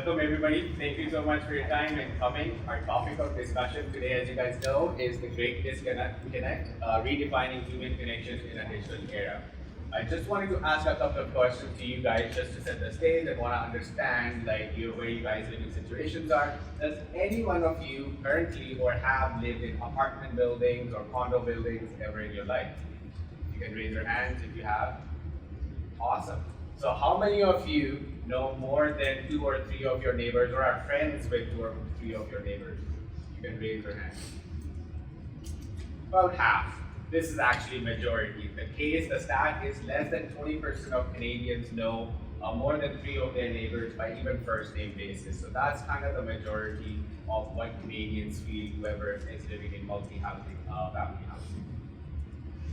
Welcome everybody. Thank you so much for your time and coming. Our topic of discussion today, as you guys know, is the great disconnect, redefining human connections in a digital era. I just wanted to ask a couple of questions to you guys just to set the stage and want to understand where you guys living situations are. Does any one of you currently or have lived in apartment buildings or condo buildings ever in your life? You can raise your hands if you have. Awesome. So how many of you know more than 2 or 3 of your neighbors or are friends with 2 or 3 of your neighbors? You can raise your hand. About half. This is actually majority. The stat is less than 20% of Canadians know more than 3 of their neighbors by even first name basis. So that's kind of the majority of what Canadians feel, whoever is living in multi-housing, family housing.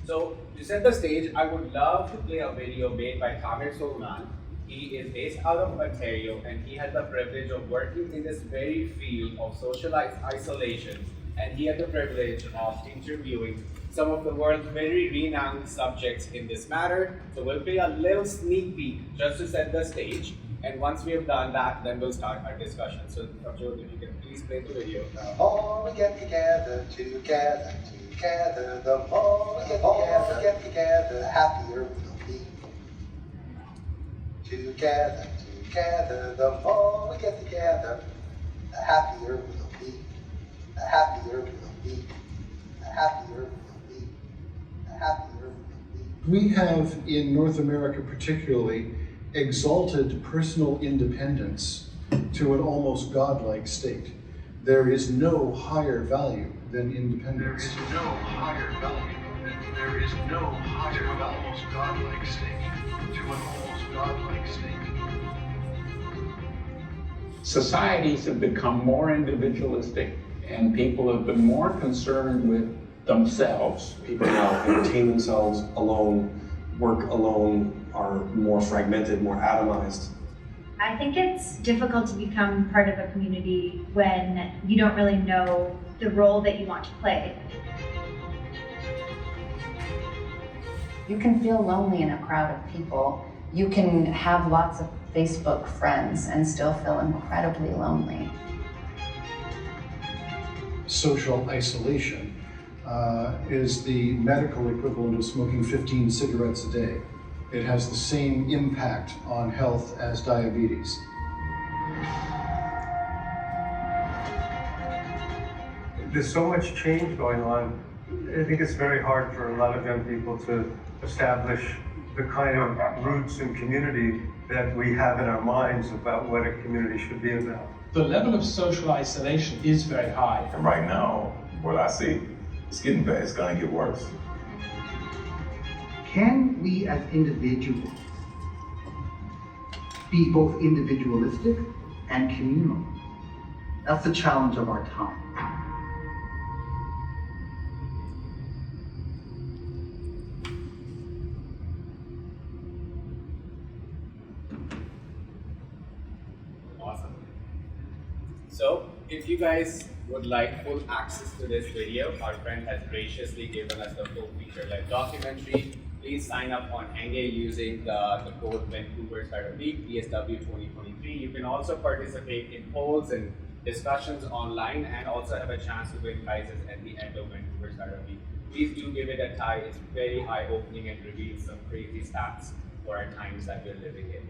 So to set the stage, I would love to play a video made by Hangeh. He is based out of Ontario and he had the privilege of working in this very field of social isolation, and he had the privilege of interviewing some of the world's very renowned subjects in this matter. So we'll play a little sneak peek just to set the stage, and once we have done that, then we'll start our discussion. So Joe, if you can please play the video. The more we get together, together, the more we get together, the happier we'll be. Together, the more we get together, the happier we'll be. The happier we'll be. The happier we'll be. The happier we'll be. We have, in North America particularly, exalted personal independence to an almost godlike state. There is no higher value than independence. There is no higher value. There is no higher almost godlike state to an almost godlike state. Societies have become more individualistic, and people have been more concerned with themselves. People now entertain themselves alone, work alone, are more fragmented, more atomized. I think it's difficult to become part of a community when you don't really know the role that you want to play. You can feel lonely in a crowd of people. You can have lots of Facebook friends and still feel incredibly lonely. Social isolation is the medical equivalent of smoking 15 cigarettes a day. It has the same impact on health as diabetes. There's so much change going on. I think it's very hard for a lot of young people to establish the kind of roots and community that we have in our minds about what a community should be about. The level of social isolation is very high. And right now, what I see, it's getting bad, it's gonna get worse. Can we as individuals be both individualistic and communal? That's the challenge of our time. Awesome. So if you guys would like full access to this video, our friend has graciously given us the full feature-length documentary. Please sign up on Hangeh using the code Vancouver Startup Week, VSW 2023. You can also participate in polls and discussions online and also have a chance to win prizes at the end of Vancouver Startup Week. Please do give it a try. It's very eye-opening and reveals some crazy stats for our times that we're living in.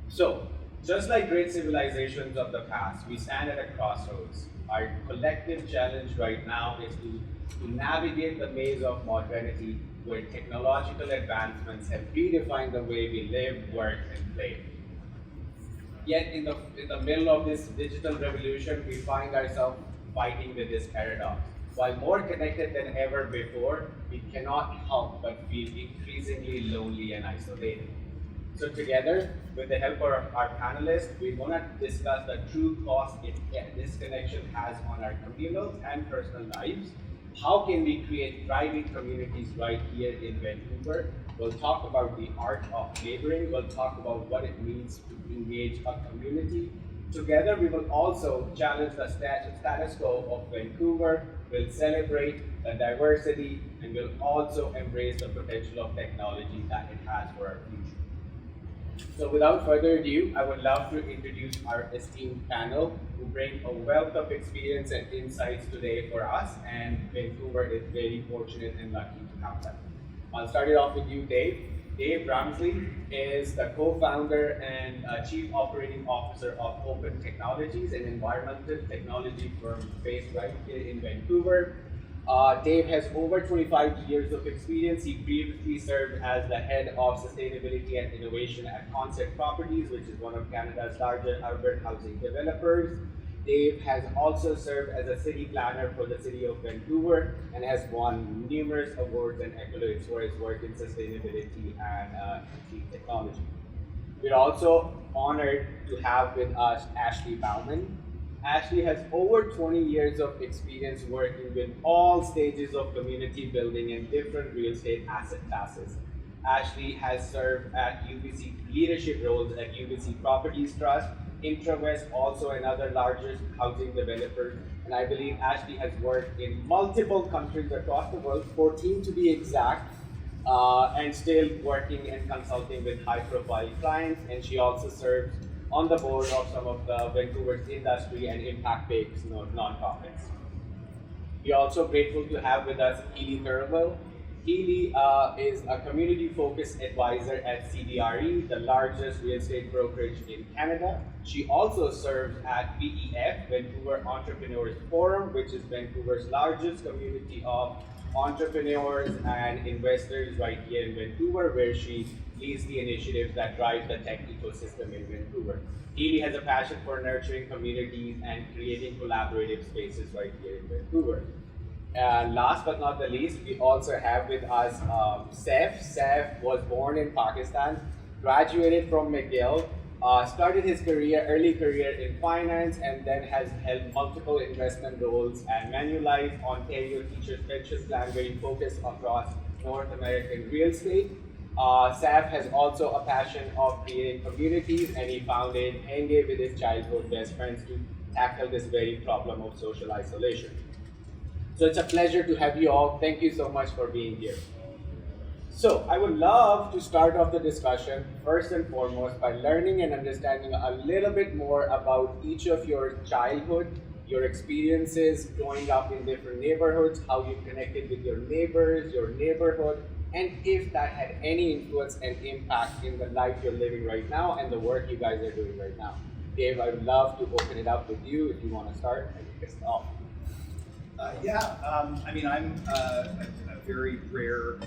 So, just like great civilizations of the past, we stand at a crossroads. Our collective challenge right now is to navigate the maze of modernity where technological advancements have redefined the way we live, work, and play. Yet in the middle of this digital revolution, we find ourselves fighting with this paradox. While more connected than ever before, we cannot help but feel increasingly lonely and isolated. So together, with the help of our panelists, we're going to discuss the true cost this connection has on our communal and personal lives. How can we create thriving communities right here in Vancouver? We'll talk about the art of neighboring. We'll talk about what it means to engage a community. Together, we will also challenge the status quo of Vancouver. We'll celebrate the diversity, and we'll also embrace the potential of technology that it has for our future. So without further ado, I would love to introduce our esteemed panel who bring a wealth of experience and insights today for us, and Vancouver is very fortunate and lucky to have them. I'll start it off with you, Dave. Dave Ramslie is the co-founder and chief operating officer of Open Technologies, an environmental technology firm based right here in Vancouver. Dave has over 25 years of experience. He previously served as the head of sustainability and innovation at Concept Properties, which is one of Canada's largest urban housing developers. Dave has also served as a city planner for the city of Vancouver and has won numerous awards and accolades for his work in sustainability and clean technology. We're also honored to have with us Ashley Bauman. Ashley has over 20 years of experience working with all stages of community building and different real estate asset classes. Ashley has served at UBC leadership roles at UBC Properties Trust, Intrawest, also another largest housing developer. And I believe Ashley has worked in multiple countries across the world, 14 to be exact, and still working and consulting with high-profile clients. And she also serves on the board of some of the Vancouver's industry and impact-based nonprofits. We're also grateful to have with us Healy Thurwell. Healy is a community-focused advisor at CBRE, the largest real estate brokerage in Canada. She also serves at VEF, Vancouver Entrepreneurs Forum, which is Vancouver's largest community of entrepreneurs and investors right here in Vancouver, where she leads the initiatives that drive the tech ecosystem in Vancouver. Healy has a passion for nurturing communities and creating collaborative spaces right here in Vancouver. Last but not the least, we also have with us Saif. Saif was born in Pakistan, graduated from McGill, started his early career in finance, and then has held multiple investment roles at Manulife, Ontario Teachers Pension Plan, where he focused across North American real estate. Saif has also a passion of creating communities, and he founded Hangeh with his childhood best friends to tackle this very problem of social isolation. So it's a pleasure to have you all. Thank you so much for being here. So I would love to start off the discussion first and foremost by learning and understanding a little bit more about each of your childhood, your experiences growing up in different neighborhoods, how you connected with your neighbors, your neighborhood, and if that had any influence and impact in the life you're living right now and the work you guys are doing right now. Dave, I would love to open it up with you if you want to start and kick us off. I mean, I'm a very rare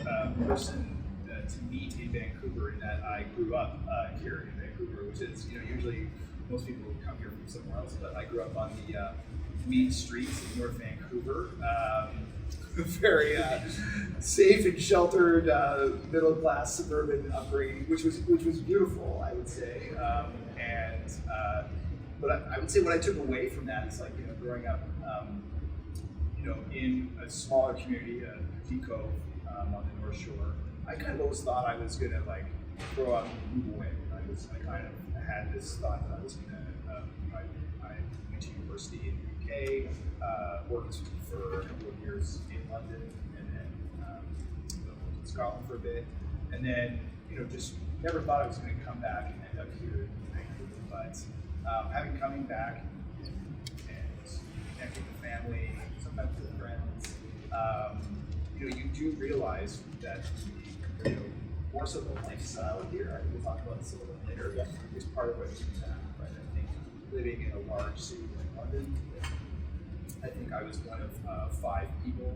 person to meet in Vancouver in that I grew up here in Vancouver, which is, usually most people come here from somewhere else, but I grew up on the main streets of North Vancouver. Very safe and sheltered, middle-class suburban upbringing, which was beautiful, I would say. But I would say what I took away from that is growing up, in a smaller community, Deep Cove, on the North Shore. I kind of always thought I was gonna grow up and move away. I kind of had this thought that I was gonna. I went to university in the UK, worked for a couple of years in London, and then worked in Scotland for a bit, and then just never thought I was going to come back and end up here in Vancouver. But coming back and connecting with family, sometimes with friends, you do realize that the more so the lifestyle here, we'll talk about this a little bit later, is part of what you have, right? I think living in a large city like London, I think I was one of 5 people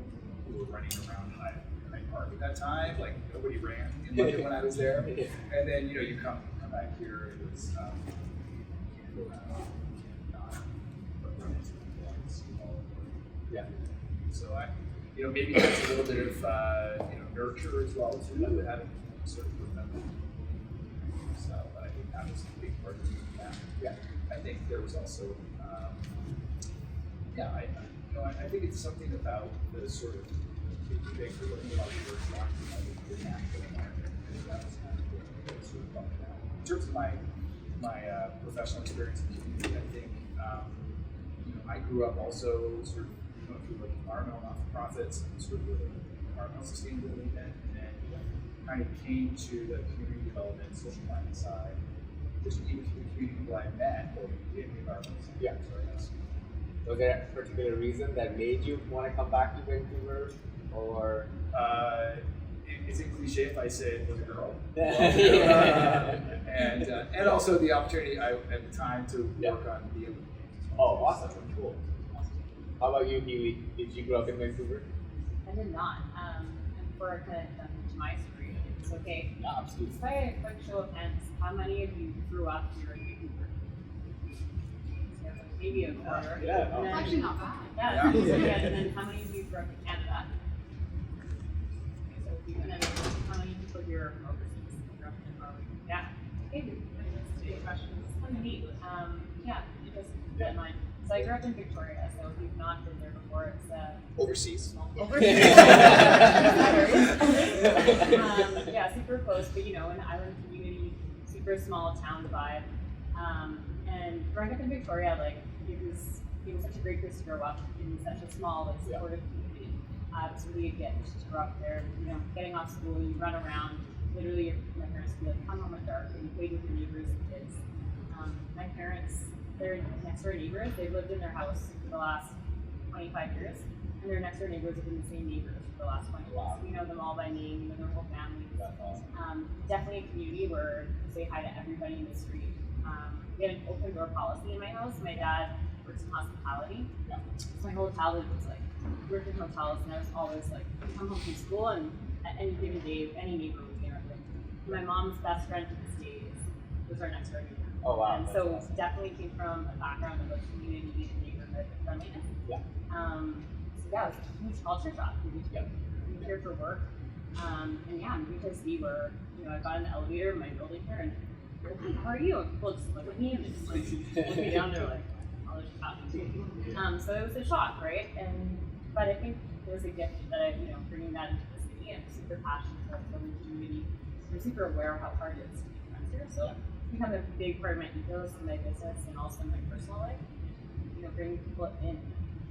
who were running around Hyde Park at that time. Nobody ran in London when I was there. And then you come back here, it was can't go around not run into people on the street all over. Yeah. So I maybe that's a little bit of nurture as well too. I would have sort of remember. So but I think that was a big part of that. Yeah. I think there was also I think it's something about the sort of big the natural environment. That was kind of what sort of bumped out. In terms of my professional experience in community, I think I grew up also sort of through environmental not-for-profits and sort of the environmental sustainability event, and then kind of came to the community development, social planning side just even between people I met or in the environment. Yeah. So that's, Was there a particular reason that made you want to come back to Vancouver, or? Is it cliche if I say it was a girl? Yeah. And also the opportunity at the time to work on the Olympics. Oh, awesome! Cool. Awesome. How about you, Healy? Did you grow up in Vancouver? I did not. And before I kind of jump into my story, it's okay. Yeah, absolutely. Just by a quick show of hands, how many of you grew up here in Vancouver? So maybe a quarter. Yeah. And then, Actually not bad. Yeah. And then how many of you grew up in Canada? And then how many people here are overseas? Grew up in Norway? Yeah. Okay. That's two questions. It's kind of neat. Yeah, just keep that in mind. So I grew up in Victoria, so if you've not been there before, it's Overseas. overseas. Yeah, super close, but an island community, super small town vibe. And growing up in Victoria, it was such a great place to grow up in such a small, supportive community. It was really a gift to grow up there. Getting off school, you run around. Literally, my parents would be like, "Come home at dark," and you played with your neighbors and kids. My parents, they're next door neighbors. They've lived in their house for the last 25 years, and their next door neighbors have been the same neighbors for the last 20 years. We know them all by name. We know their whole families. Definitely a community where you say hi to everybody in the street. We had an open door policy in my house. My dad works in hospitality, so my whole childhood was working in hotels, and I was always come home from school, and at any given day, any neighbor was there. My mom's best friend to this day was our next door neighbor. Oh wow! And so definitely came from a background of community and neighborhood friendliness. Yeah. So yeah, it was a huge culture shock. We moved here for work, and moved to a city where I got in the elevator in my building here, and how are you? And people just look at me and they just look me down. They're like, "Oh, there's happening." So it was a shock, right? But I think it was a gift that bringing that into the city. I'm super passionate about building community. I'm super aware of how hard it is to make friends here. So it's become a big part of my ethos and my business and also in my personal life. Bringing people in,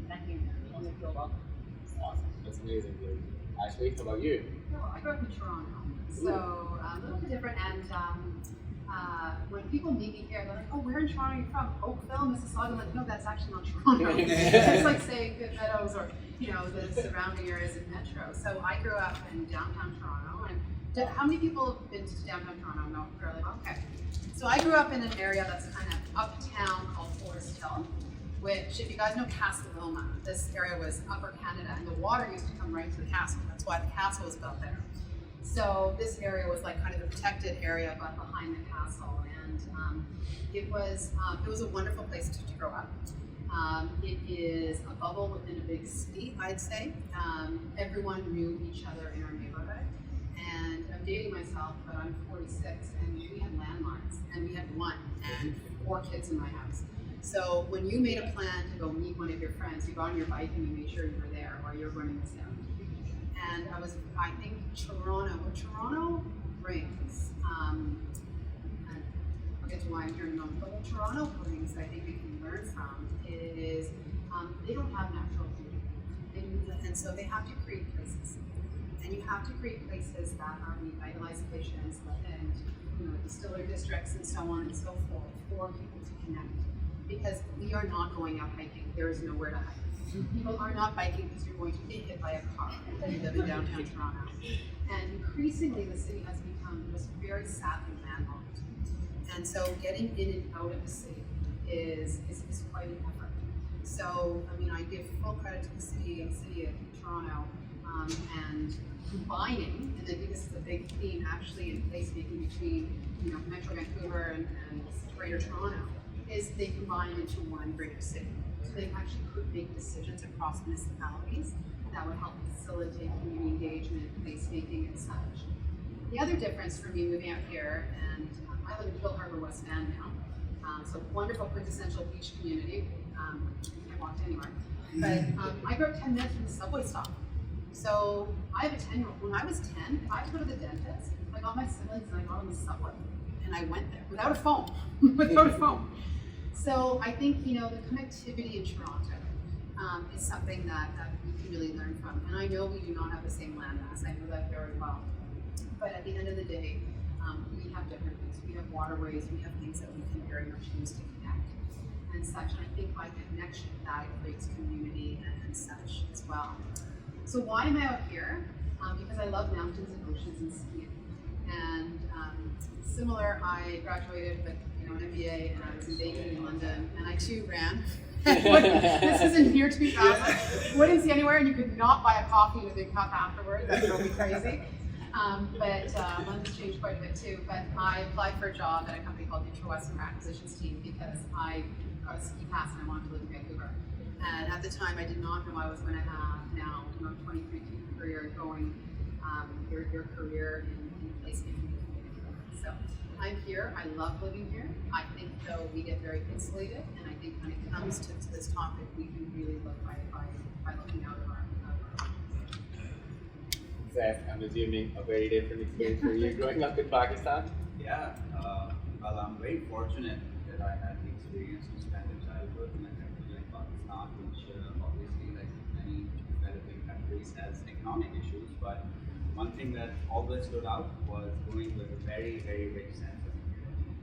connecting them, making them feel welcome. That's awesome. That's amazing, dude. Ashley, how about you? Well, I grew up in Toronto, so a little bit different. And when people meet me here, they're like, "Oh, where in Toronto are you from? Oakville, Mississauga?" I'm like, "No, that's actually not Toronto." It's like saying Good Meadows or the surrounding areas in Metro. So I grew up in downtown Toronto. And how many people have been to downtown Toronto? No, fairly well. Okay. So I grew up in an area that's kind of uptown called Forest Hill, which, if you guys know Castlevoma, this area was Upper Canada, and the water used to come right to the castle. That's why the castle was built there. So this area was kind of the protected area, but behind the castle, and it was a wonderful place to grow up. It is a bubble within a big city, I'd say. Everyone knew each other in our neighborhood, and I'm dating myself, but I'm 46, and we had landlines, and we had one and 4 kids in my house. So when you made a plan to go meet one of your friends, you got on your bike and you made sure you were there, or you're running this down. And I think Toronto brings, and I'll get to why I'm here in a moment, but what Toronto brings, I think we can learn from, is they don't have natural beauty. And so they have to create places. And you have to create places that are revitalized places and distillery districts and so on and so forth for people to connect. Because we are not going out hiking. There is nowhere to hike. People are not biking because you're going to get hit by a car if you live in downtown Toronto. And increasingly, the city has become just very sadly landlocked. And so getting in and out of the city is quite an effort. So, I give full credit to the city of Toronto, and combining, and I think this is a big theme actually in placemaking between Metro Vancouver and Greater Toronto, is they combine into one greater city. So they actually could make decisions across municipalities that would help facilitate community engagement, placemaking, and such. The other difference for me moving out here, and I live in Hill Harbor, West Van now, so wonderful quintessential beach community. You can't walk anywhere. But I grew up 10 minutes from the subway stop. So I have a 10-year-old. When I was 10, if I had to go to the dentist, I got my siblings and I got on the subway. And I went there without a phone. Without a phone. So I think, the connectivity in Toronto is something that we can really learn from. And I know we do not have the same landmass. I know that very well. But at the end of the day, we have different things. We have waterways, we have things that we can very much use to connect and such. And I think by connection, that creates community and such as well. So why am I out here? Because I love mountains and oceans and skiing. And similar, I graduated with an MBA and I was in baking in London, and I too ran. This is in year 2000. Wouldn't see anywhere, and you could not buy a coffee in a big cup afterwards. That drove me crazy. But London's changed quite a bit too. But I applied for a job at a company called the Western Acquisitions team because I got a ski pass and I wanted to live in Vancouver. And at the time, I did not know I was going to have now 23 career going your career in placement. So I'm here. I love living here. I think though we get very insulated, and I think when it comes to this topic, we can really look by looking out of our. Zach, I'm assuming a very different experience for you growing up in Pakistan. Yeah, well, I'm very fortunate that I had the experience to spend a childhood in a country like Pakistan, which obviously, like many developing countries, has economic issues. But one thing that always stood out was going with a very, very rich sense of community.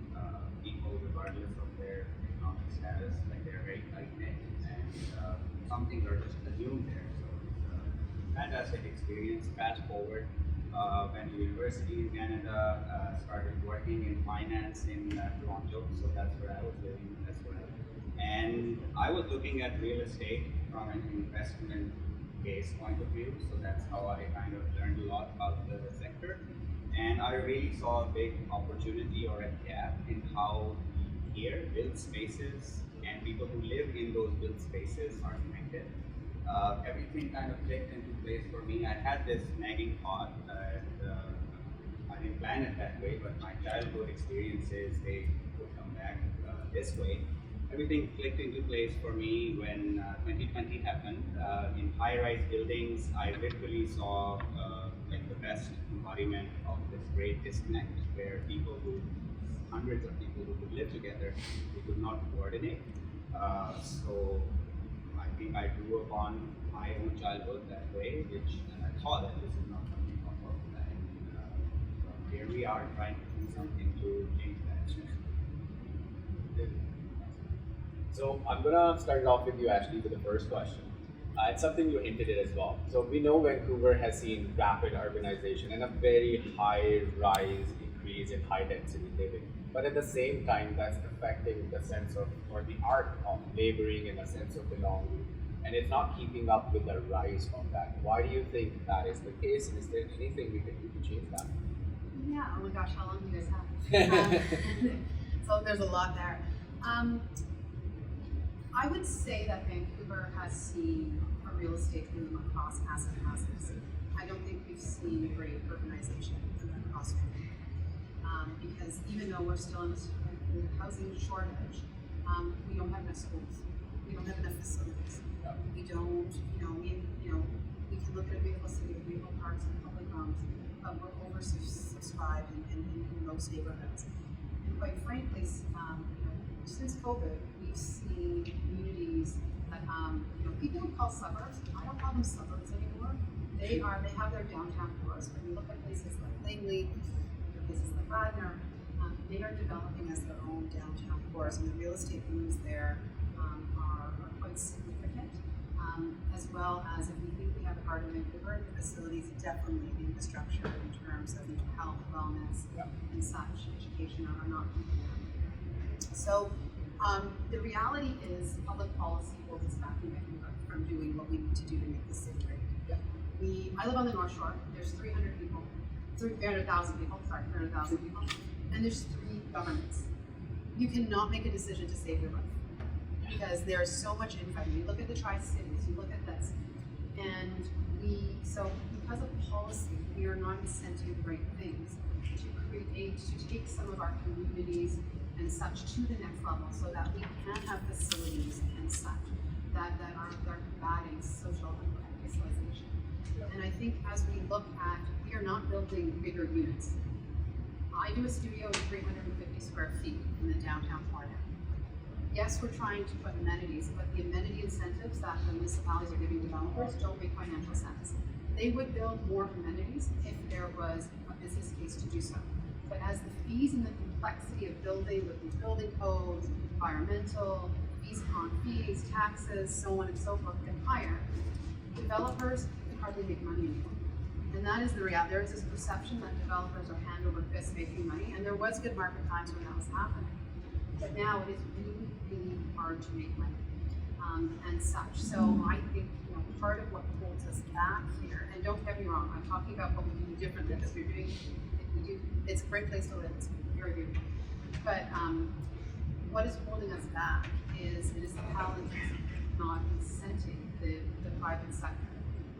People, regardless of their economic status, like they're very tight-knit, and some things are just assumed there. So it's a fantastic experience. Fast forward, went to university in Canada, started working in finance in Toronto, so that's where I was living as well. And I was looking at real estate from an investment case point of view, so that's how I kind of learned a lot about the sector. And I really saw a big opportunity or a gap in how here built spaces and people who live in those built spaces are connected. Everything kind of clicked into place for me. I had this nagging thought, and I didn't plan it that way, but my childhood experiences, they would come back this way. Everything clicked into place for me when 2020 happened. In high-rise buildings, I literally saw like the best embodiment of this great disconnect, where hundreds of people who could live together, they could not coordinate. So I think I grew up on my own childhood that way, and I thought that this is not something normal. And here we are trying to do something to change that. So I'm gonna start it off with you, Ashley, with the first question. It's something you hinted at as well. So we know Vancouver has seen rapid urbanization and a very high rise increase in high density living. But at the same time, that's affecting the sense of, or the art of laboring and a sense of belonging. And it's not keeping up with the rise of that. Why do you think that is the case? And is there anything we can do to change that? Yeah, oh my gosh, how long do you guys have? So there's a lot there. I would say that Vancouver has seen a real estate boom across asset classes. I don't think we've seen great urbanization across Vancouver. Because even though we're still in a housing shortage, we don't have enough schools. We don't have enough facilities. We don't, we can look at a beautiful city with beautiful parks and public homes, but we're oversubscribed in most neighborhoods. And quite frankly, since COVID, we've seen communities that people would call suburbs. I don't call them suburbs anymore. They have their downtown cores. When you look at places like Langley, places like Radnor, they are developing as their own downtown cores, and the real estate booms there are quite significant. As well as if we think we have a heart of Vancouver, the facilities, definitely the infrastructure in terms of mental health, wellness, and such, education are not keeping up. So the reality is public policy holds us back in Vancouver from doing what we need to do to make the city great. I live on the North Shore. There's 300,000 people, and there's 3 governments. You cannot make a decision to save your life because there's so much infighting. You look at the Tri-Cities, you look at this, and because of policy, we are not incenting great things to take some of our communities and such to the next level so that we can have facilities and such that are combating social isolation. And I think as we look at, we are not building bigger units. I do a studio in 350 square feet in the downtown core now. Yes, we're trying to put amenities, but the amenity incentives that the municipalities are giving developers don't make financial sense. They would build more amenities if there was a business case to do so. But as the fees and the complexity of building with these building codes, environmental, fees upon fees, taxes, so on and so forth get higher, developers can hardly make money anymore. And that is the reality. There is this perception that developers are hand over fist making money, and there was good market times when that was happening. But now it is really, really hard to make money, and such. So I think part of what holds us back here, and don't get me wrong, I'm talking about what we can do differently because we're doing. It's a great place to live. It's very beautiful. But what is holding us back is municipalities not incenting the private sector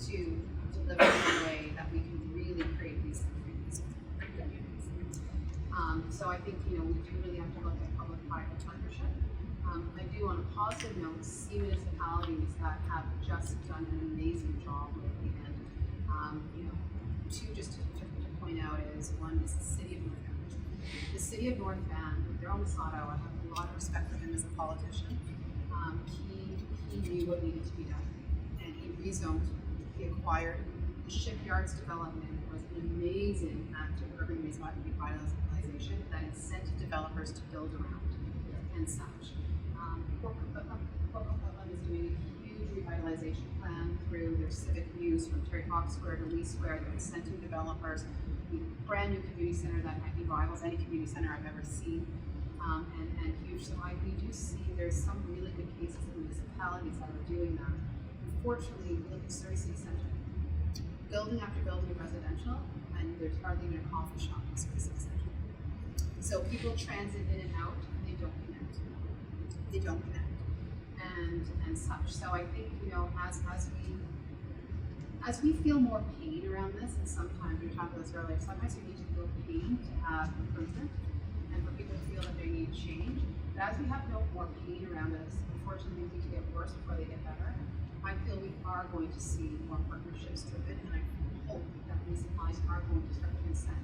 to deliver in a way that we can really create these communities. So I think we do really have to look at public-private partnership. I do, on a positive note, see municipalities that have just done an amazing job lately, and two just to point out is one is the city of North Van. The city of North Van, they're almost not out. I have a lot of respect for him as a politician. He knew what needed to be done, and he rezoned. He acquired. The shipyards development was an amazing act of urban revitalization that incented developers to build around and such. Portland is doing a huge revitalization plan through their civic views from Terry Fox Square to Lee Square. They're incenting developers. The brand new community center that rivals any community center I've ever seen, and huge. So we do see there's some really good cases in municipalities that are doing that. Unfortunately, look at Surrey City Centre. Building after building of residential, and there's hardly even a coffee shop in Surrey City Centre. So people transit in and out, and they don't connect. They don't connect, and such. So I think as we feel more pain around this, and sometimes we were talking about this earlier, sometimes we need to feel pain to have improvement, and for people to feel that they need change. But as we have no more pain around this, unfortunately, things get worse before they get better. I feel we are going to see more partnerships driven, and I hope that municipalities are going to start to incent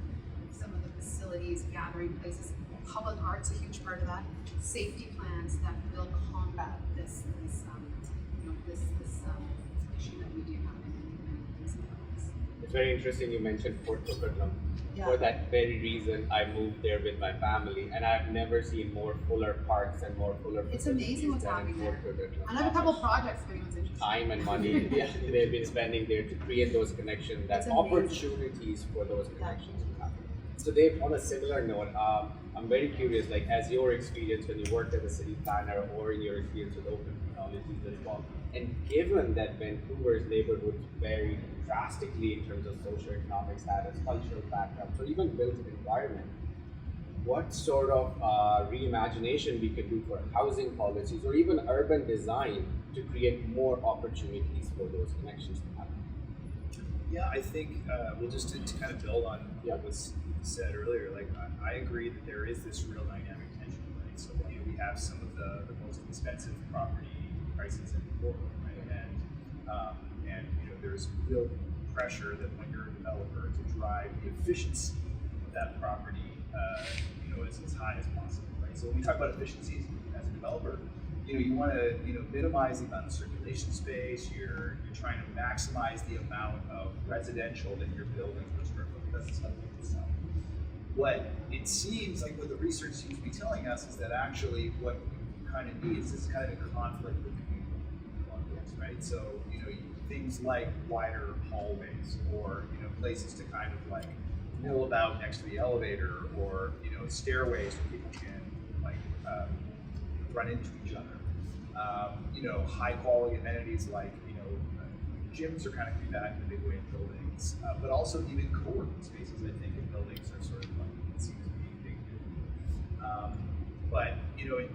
some of the facilities, gathering places. Public art's a huge part of that. Safety plans that will combat this issue that we do have in municipalities. It's very interesting you mentioned Fort Coquitlam. Yeah. For that very reason, I moved there with my family, and I've never seen more fuller parks and more fuller It's facilities amazing what's than in happening there. Fort Coquitlam. And I have a couple of projects if anyone's interested. Time and money they've been spending there to create those connections, that It's amazing. opportunities for those connections to happen. So Dave, on a similar note, I'm very curious, like as your experience when you worked as a city planner or in your experience with open technologies as well, and given that Vancouver's neighborhoods vary drastically in terms of socioeconomic status, cultural background, or even built environment, what sort of reimagination we can do for housing policies or even urban design to create more opportunities for those connections to happen? Yeah, I think just to kind of build on what was said earlier, like I agree that there is this real dynamic tension, right? So we have some of the most expensive property prices in the world, right? And there's real pressure that when you're a developer to drive the efficiency of that property, as high as possible, right? So when we talk about efficiencies as a developer, you want to minimize the amount of circulation space. You're trying to maximize the amount of residential that you're building per square foot. That's something to sell. What it seems like, what the research seems to be telling us, is that actually what you kind of need is this kind of a conflict with communities, right? So things like wider hallways, or places to kind of like mill about next to the elevator, or stairways where people can run into each other. High quality amenities like gyms are kind of coming back in a big way in buildings, but also even co-working spaces, I think, in buildings are sort of like, it seems to be big. But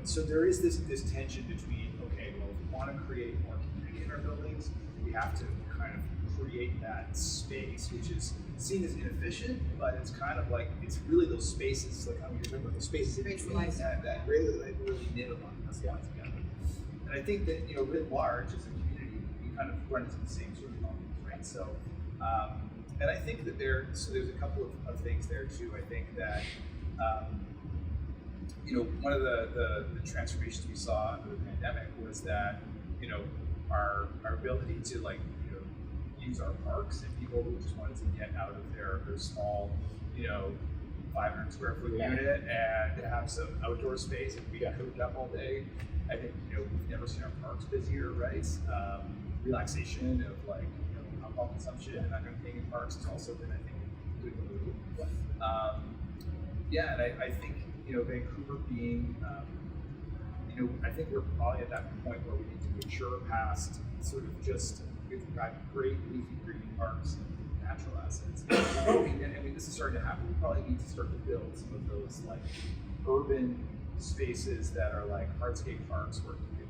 so there is this tension between, okay, well, if we want to create more community in our buildings, we have to kind of create that space, which is seen as inefficient, but it's kind of like, it's really those spaces, like you remember those spaces in between that really knit us together. And I think that writ large as a community, we kind of run into the same sort of problems, right? So, and I think that there's a couple of things there too. I think that one of the transformations we saw under the pandemic was that our ability to use our parks, and people who just wanted to get out of their small 500 square foot unit and have some outdoor space and be cooped up all day. I think, we've never seen our parks busier, right? Relaxation of alcohol consumption and that kind of thing in parks has also been, I think, a good move. And I think, Vancouver being, I think we're probably at that point where we need to mature past sort of just, we've got great leafy green parks and natural assets. And this is starting to happen. We probably need to start to build some of those urban spaces that are hardscape parks where you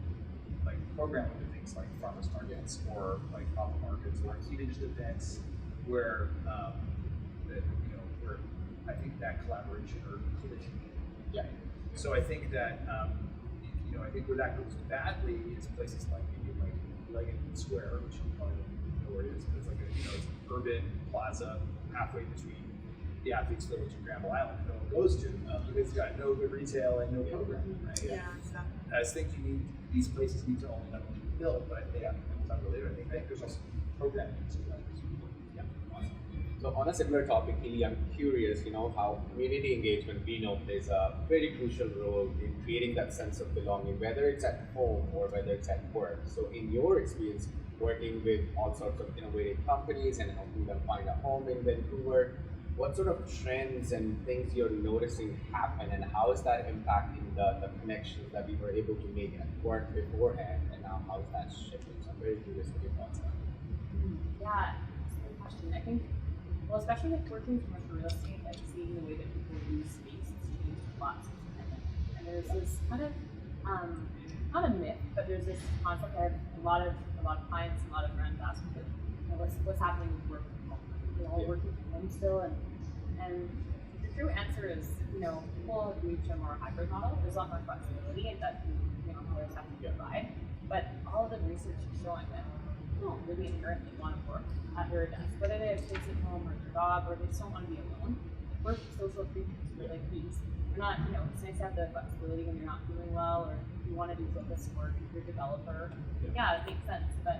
can program into things like farmers markets or pop markets or even just events where where I think that collaboration or collision. So I think that I think where that goes badly is places like Leggett Square, which you probably don't know where it is, but it's it's an urban plaza halfway between the Athletes Village and Granville Island that no one goes to because it's got no good retail and no programming, right? Yeah, exactly. I just think these places need to only not only be built, but I think we'll talk about later. I think there's also programming to that. So on a similar topic, Healy, I'm curious, how community engagement we know plays a very crucial role in creating that sense of belonging, whether it's at home or whether it's at work. So in your experience, working with all sorts of innovative companies and helping them find a home in Vancouver, what sort of trends and things you're noticing happen, and how is that impacting the connections that we were able to make at work beforehand, and now how is that shifting? So I'm very curious what your thoughts are. Yeah, that's a good question. I think, well, especially with working in commercial real estate, seeing the way that people use space has changed a lot since the pandemic. And there's this kind of, not a myth, but there's this concept that a lot of clients, a lot of friends ask me, what's happening with work from home? We're all working from home still, and the true answer is, people have moved to a more hybrid model. There's a lot more flexibility that employers have to provide, but all of the research is showing that people don't really inherently want to work at their desk, whether they have kids at home or their dog, or they just don't want to be alone. We're social creatures, we're like bees. We're not, it's nice to have the flexibility when you're not feeling well, or if you want to do focused work, if you're a developer. Yeah, it makes sense, but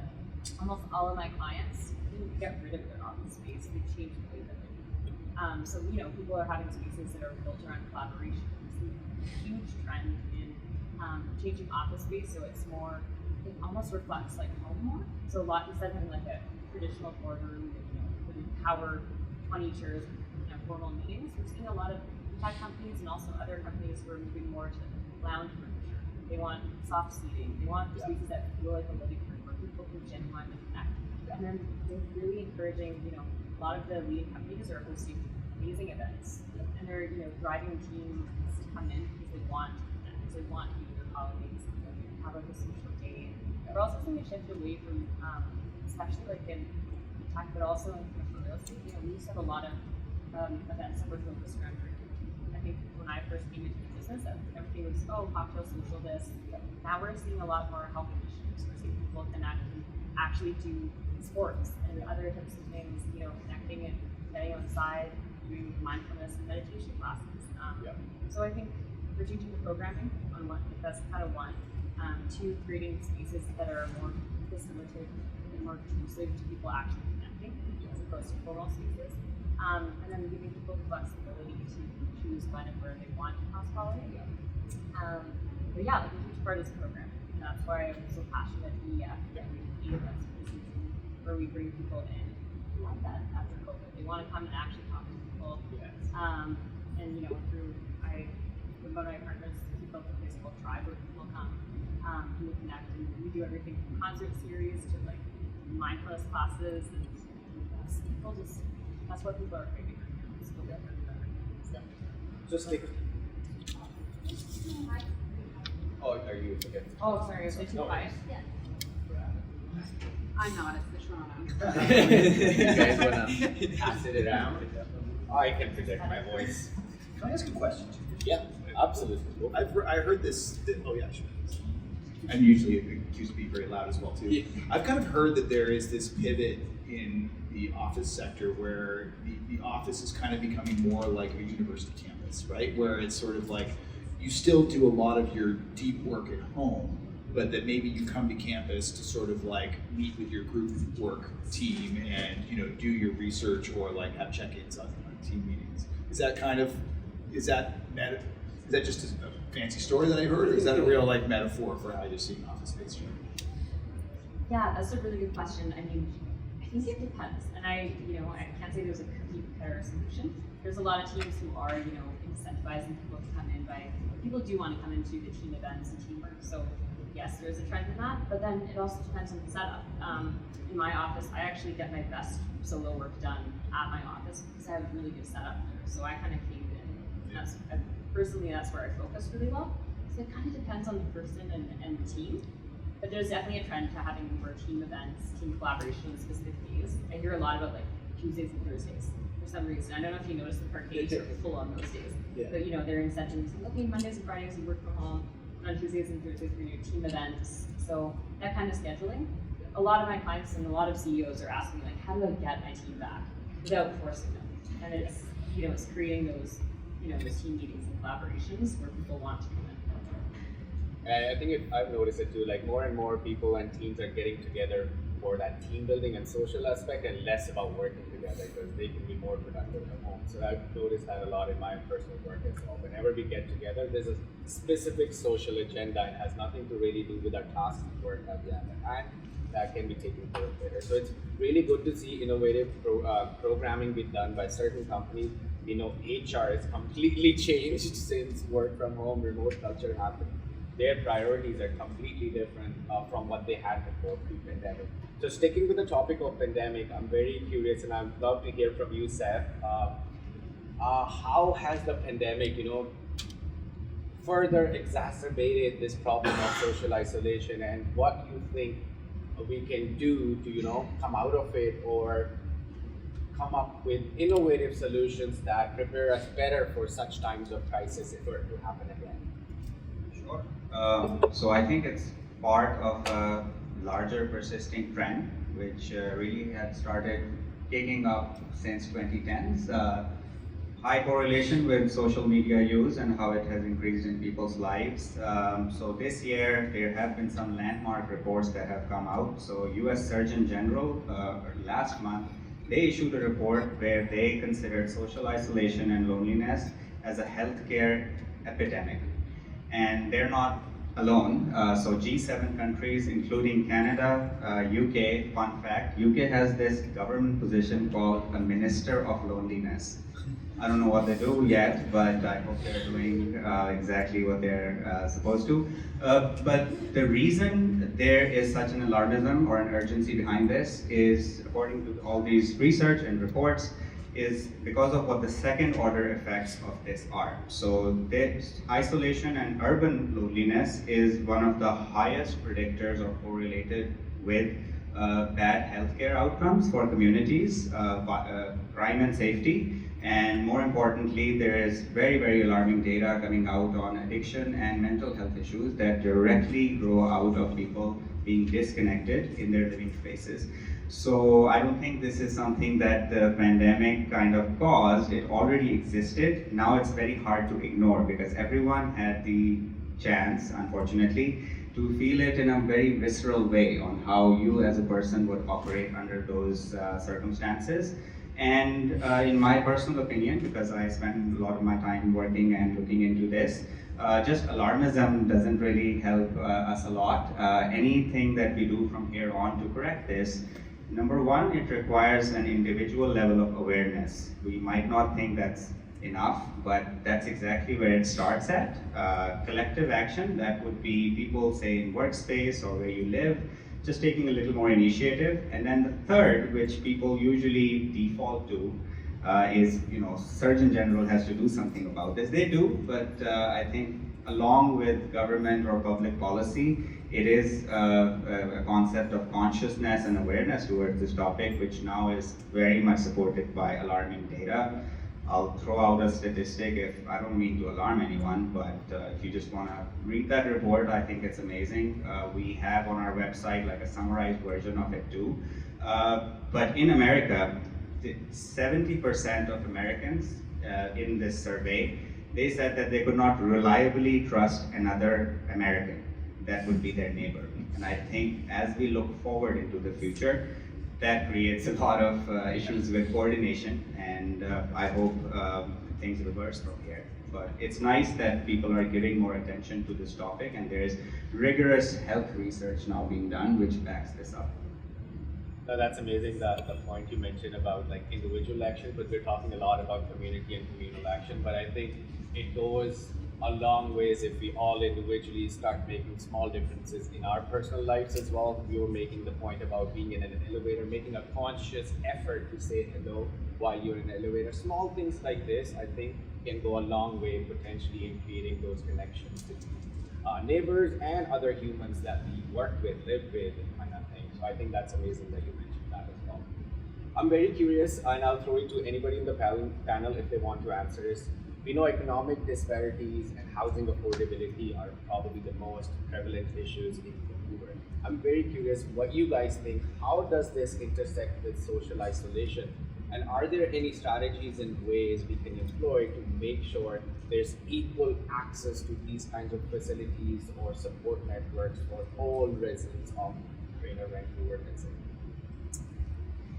almost all of my clients didn't get rid of their office space, they changed the way that they do. So, people are having spaces that are built around collaboration. It's a huge trend in changing office space, so it's more, it almost reflects home more. So a lot, instead of having a traditional boardroom with power 20 chairs and formal meetings, we're seeing a lot of tech companies and also other companies who are moving more to lounge furniture. They want soft seating. They want spaces that feel like a living room where people can genuinely connect. And then they're really encouraging, a lot of the leading companies are hosting amazing events. And they're, driving teams to come in because they want to connect, because they want to meet their colleagues, have a social day. We're also seeing a shift away from, especially in tech, but also in commercial real estate. We used to have a lot of events that were focused around drinking. I think when I first came into the business, everything was, cocktail social this. Now we're seeing a lot more health initiatives. We're seeing people connect and actually do sports and other types of things, connecting and getting outside, doing mindfulness and meditation classes. So I think we're changing the programming on one, that's kind of one. Two, creating spaces that are more facilitative and more conducive to people actually connecting as opposed to formal spaces. And then giving people the flexibility to choose kind of where they want to house-pollinate. But yeah, a huge part is programming. And that's why I'm so passionate at EF that we do events for the season where we bring people in who want that after COVID. They want to come and actually talk to people. And with one of my partners, we built a place called Tribe where people come who will connect, and we do everything from concert series to mindfulness classes, and that's what people are craving right now. It's feel better. Just like, are you okay? Oh, sorry, was I too quiet? Yeah. I'm not, it's the Toronto. You guys wanna pass it around? I can project my voice. Can I ask a question? Yeah, absolutely. I heard this. Oh yeah, sure. I'm usually accused of being very loud as well too. Yeah. I've kind of heard that there is this pivot in the office sector where the office is kind of becoming more like a university campus, right? Where it's sort of like you still do a lot of your deep work at home, but that maybe you come to campus to sort of meet with your group work team and do your research or have check-ins on team meetings. Is that kind of is that just a fancy story that I heard, or is that a real like metaphor for how you're seeing office space change? Yeah, that's a really good question. I mean, I think it depends, and I can't say there's a cookie cutter solution. There's a lot of teams who are, incentivizing people to come in by, people do want to come into the team events and teamwork. So yes, there's a trend in that, but then it also depends on the setup. In my office, I actually get my best solo work done at my office because I have a really good setup there. So I kind of caved in. Personally, that's where I focus really well. So it kind of depends on the person and the team. But there's definitely a trend to having more team events, team collaboration on specific days. I hear a lot about like Tuesdays and Thursdays for some reason. I don't know if you noticed the parades are full on those days. Yeah. But they're incentives. Okay, Mondays and Fridays you work from home. On Tuesdays and Thursdays we're doing team events. So that kind of scheduling. A lot of my clients and a lot of CEOs are asking like, how do I get my team back without forcing them? And it's it's creating those those team meetings and collaborations where people want to come in. And I think I've noticed it too, like more and more people and teams are getting together for that team building and social aspect and less about working together because they can be more productive at home. So I've noticed that a lot in my personal work as well. Whenever we get together, there's a specific social agenda and has nothing to really do with our tasks and work that we have at hand that can be taken care of later. So it's really good to see innovative programming being done by certain companies. HR is completely changed since work from home, remote culture happened. Their priorities are completely different from what they had before pre-pandemic. So sticking with the topic of pandemic, I'm very curious and I'd love to hear from you, Seth. How has the pandemic, further exacerbated this problem of social isolation, and what you think we can do to, come out of it or come up with innovative solutions that prepare us better for such times of crisis if it were to happen again? Sure. So I think it's part of a larger persisting trend, which really had started kicking up since 2010s. High correlation with social media use and how it has increased in people's lives. So this year, there have been some landmark reports that have come out. So US Surgeon General, last month, they issued a report where they considered social isolation and loneliness as a healthcare epidemic. And they're not alone. So G7 countries, including Canada, UK, fun fact, UK has this government position called a Minister of Loneliness. I don't know what they do yet, but I hope they're doing exactly what they're supposed to. But the reason there is such an alarmism or an urgency behind this is, according to all these research and reports, is because of what the second order effects of this are. So this isolation and urban loneliness is one of the highest predictors or correlated with bad healthcare outcomes for communities, crime and safety. And more importantly, there is very, very alarming data coming out on addiction and mental health issues that directly grow out of people being disconnected in their living spaces. So I don't think this is something that the pandemic kind of caused. It already existed. Now it's very hard to ignore because everyone had the chance, unfortunately, to feel it in a very visceral way on how you as a person would operate under those circumstances. And in my personal opinion, because I spend a lot of my time working and looking into this, just alarmism doesn't really help us a lot. Anything that we do from here on to correct this, number one, it requires an individual level of awareness. We might not think that's enough, but that's exactly where it starts at. Collective action, that would be people, say, in workspace or where you live, just taking a little more initiative. And then the third, which people usually default to, is, Surgeon General has to do something about this. They do, but I think along with government or public policy, it is a concept of consciousness and awareness towards this topic, which now is very much supported by alarming data. I'll throw out a statistic if I don't mean to alarm anyone, but if you just want to read that report, I think it's amazing. We have on our website like a summarized version of it too. But in America, 70% of Americans in this survey, they said that they could not reliably trust another American that would be their neighbor. And I think as we look forward into the future, that creates a lot of issues with coordination, and I hope things reverse from here. but it's nice that people are giving more attention to this topic, and there is rigorous health research now being done which backs this up. No, that's amazing, that the point you mentioned about like individual action, but we're talking a lot about community and communal action, but I think it goes a long ways if we all individually start making small differences in our personal lives as well. You were making the point about being in an elevator, making a conscious effort to say hello while you're in an elevator. Small things like this, I think, can go a long way potentially in creating those connections between neighbors and other humans that we work with, live with, and kind of thing. So I think that's amazing that you mentioned that as well. I'm very curious, and I'll throw it to anybody in the panel if they want to answer this. We know economic disparities and housing affordability are probably the most prevalent issues in Vancouver. I'm very curious what you guys think. How does this intersect with social isolation? And are there any strategies and ways we can employ to make sure there's equal access to these kinds of facilities or support networks for all residents of Greater Vancouver, let's say?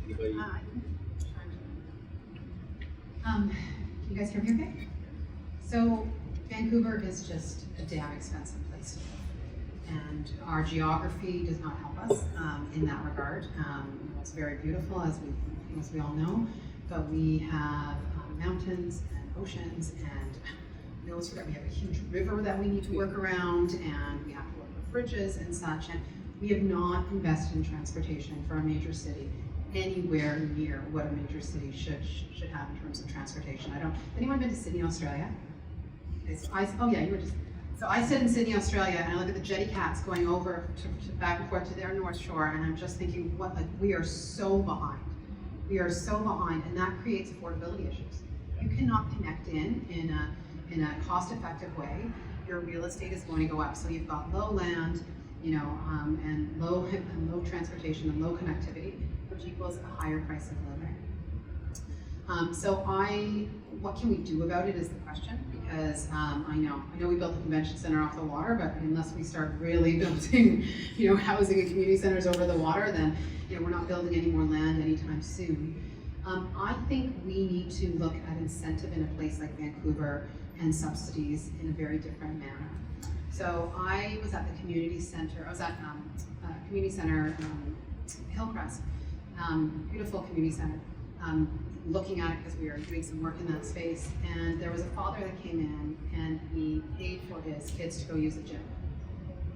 Anybody? Can you guys hear me okay? So Vancouver is just a damn expensive place to live. And our geography does not help us in that regard. It's very beautiful, as we all know, but we have mountains and oceans, and we always forget we have a huge river that we need to work around, and we have to work with bridges and such, and we have not invested in transportation for a major city anywhere near what a major city should have in terms of transportation. Anyone been to Sydney, Australia? Oh yeah, you were just. So I sit in Sydney, Australia, and I look at the jetty cats going over to back and forth to their North Shore, and I'm just thinking, we are so behind. We are so behind, and that creates affordability issues. You cannot connect in a cost-effective way. Your real estate is going to go up. So you've got low land, and low transportation and low connectivity, which equals a higher price of living. What can we do about it is the question, because I know we built the convention center off the water, but unless we start really building, housing and community centers over the water, then we're not building any more land anytime soon. I think we need to look at incentive in a place like Vancouver and subsidies in a very different manner. So I was at the community center. I was at community center Hillcrest, beautiful community center. Looking at it because we were doing some work in that space, and there was a father that came in and he paid for his kids to go use the gym.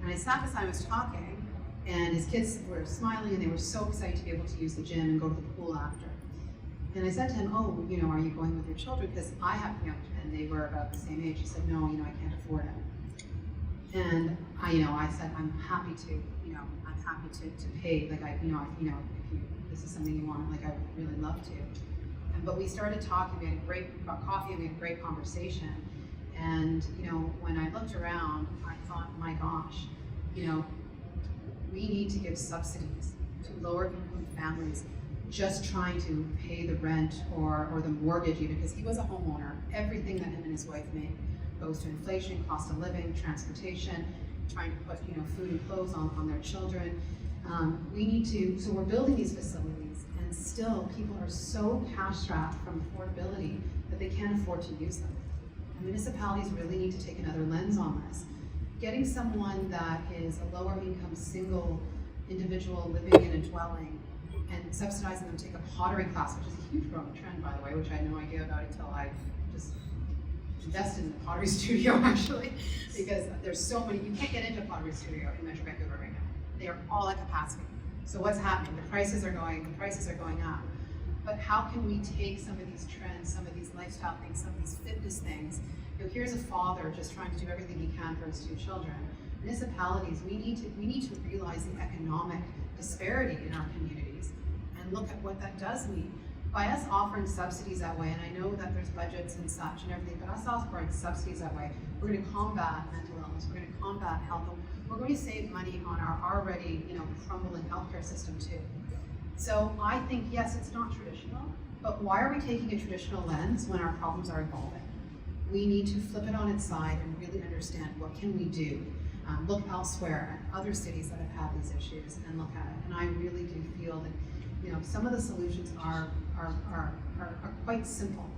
And I sat beside him, I was talking, and his kids were smiling and they were so excited to be able to use the gym and go to the pool after. And I said to him, are you going with your children? Because I have, and they were about the same age. He said, no, I can't afford it. And I said, I'm happy to, I'm happy to pay. If this is something you want, I would really love to. But we started talking, we had a great coffee, and we had a great conversation. And, when I looked around, I thought, my gosh, we need to give subsidies to lower income families just trying to pay the rent or the mortgage even, because he was a homeowner. Everything that him and his wife make goes to inflation, cost of living, transportation, trying to put, food and clothes on their children. So we're building these facilities, and still people are so cash strapped from affordability that they can't afford to use them. And municipalities really need to take another lens on this. Getting someone that is a lower income single individual living in a dwelling and subsidizing them to take a pottery class, which is a huge growing trend, by the way, which I had no idea about until I just invested in the pottery studio, actually, because there's so many. You can't get into a pottery studio in Metro Vancouver right now. They are all at capacity. So what's happening? The prices are going up. But how can we take some of these trends, some of these lifestyle things, some of these fitness things? Here's a father just trying to do everything he can for his two children. Municipalities, we need to realize the economic disparity in our communities and look at what that does mean. By us offering subsidies that way, and I know that there's budgets and such and everything, but us offering subsidies that way, we're going to combat mental illness, we're going to combat health, we're going to save money on our already, crumbling healthcare system too. So I think, yes, it's not traditional, but why are we taking a traditional lens when our problems are evolving? We need to flip it on its side and really understand what can we do. Look elsewhere at other cities that have had these issues and look at it. And I really do feel that some of the solutions are quite simple.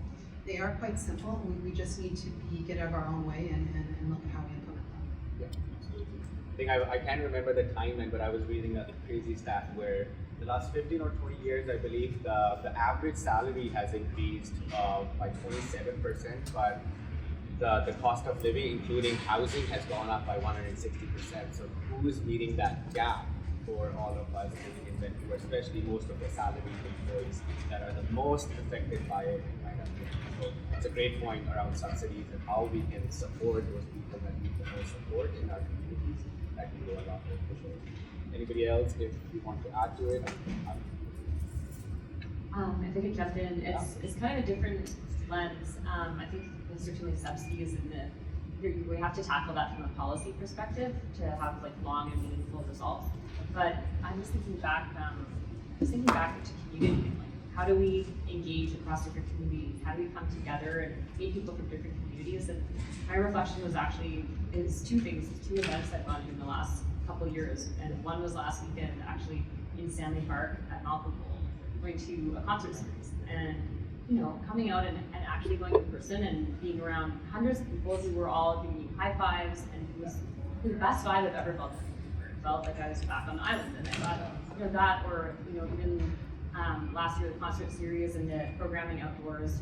they are quite simple. We just need to get out of our own way and look at how we implement them. Yeah, absolutely. I think I can't remember the timeline, but I was reading a crazy stat where the last 15 or 20 years, I believe the average salary has increased by 27%, but the cost of living, including housing, has gone up by 160%. So who is meeting that gap for all of us living in Vancouver, especially most of the salaried employees that are the most affected by it kind of thing. So it's a great point around subsidies and how we can support those people that need the most support in our communities. That can go a long way for sure. Anybody else, if you want to add to it? If I could jump in, it's kind of a different lens. I think certainly subsidies and we have to tackle that from a policy perspective to have like long and meaningful results. But I'm just thinking back, to community. Like, how do we engage across different communities? How do we come together and meet people from different communities? And my reflection was is two things, two events I've gone to in the last couple of years. And one was last weekend, actually in Stanley Park at Malcolm Bowl, going to a concert series. And coming out and actually going in person and being around hundreds of people who were all giving you high fives, and it was the best vibe I've ever felt. It felt like I was back on the island, and I thought, that, or even last year the concert series and the programming outdoors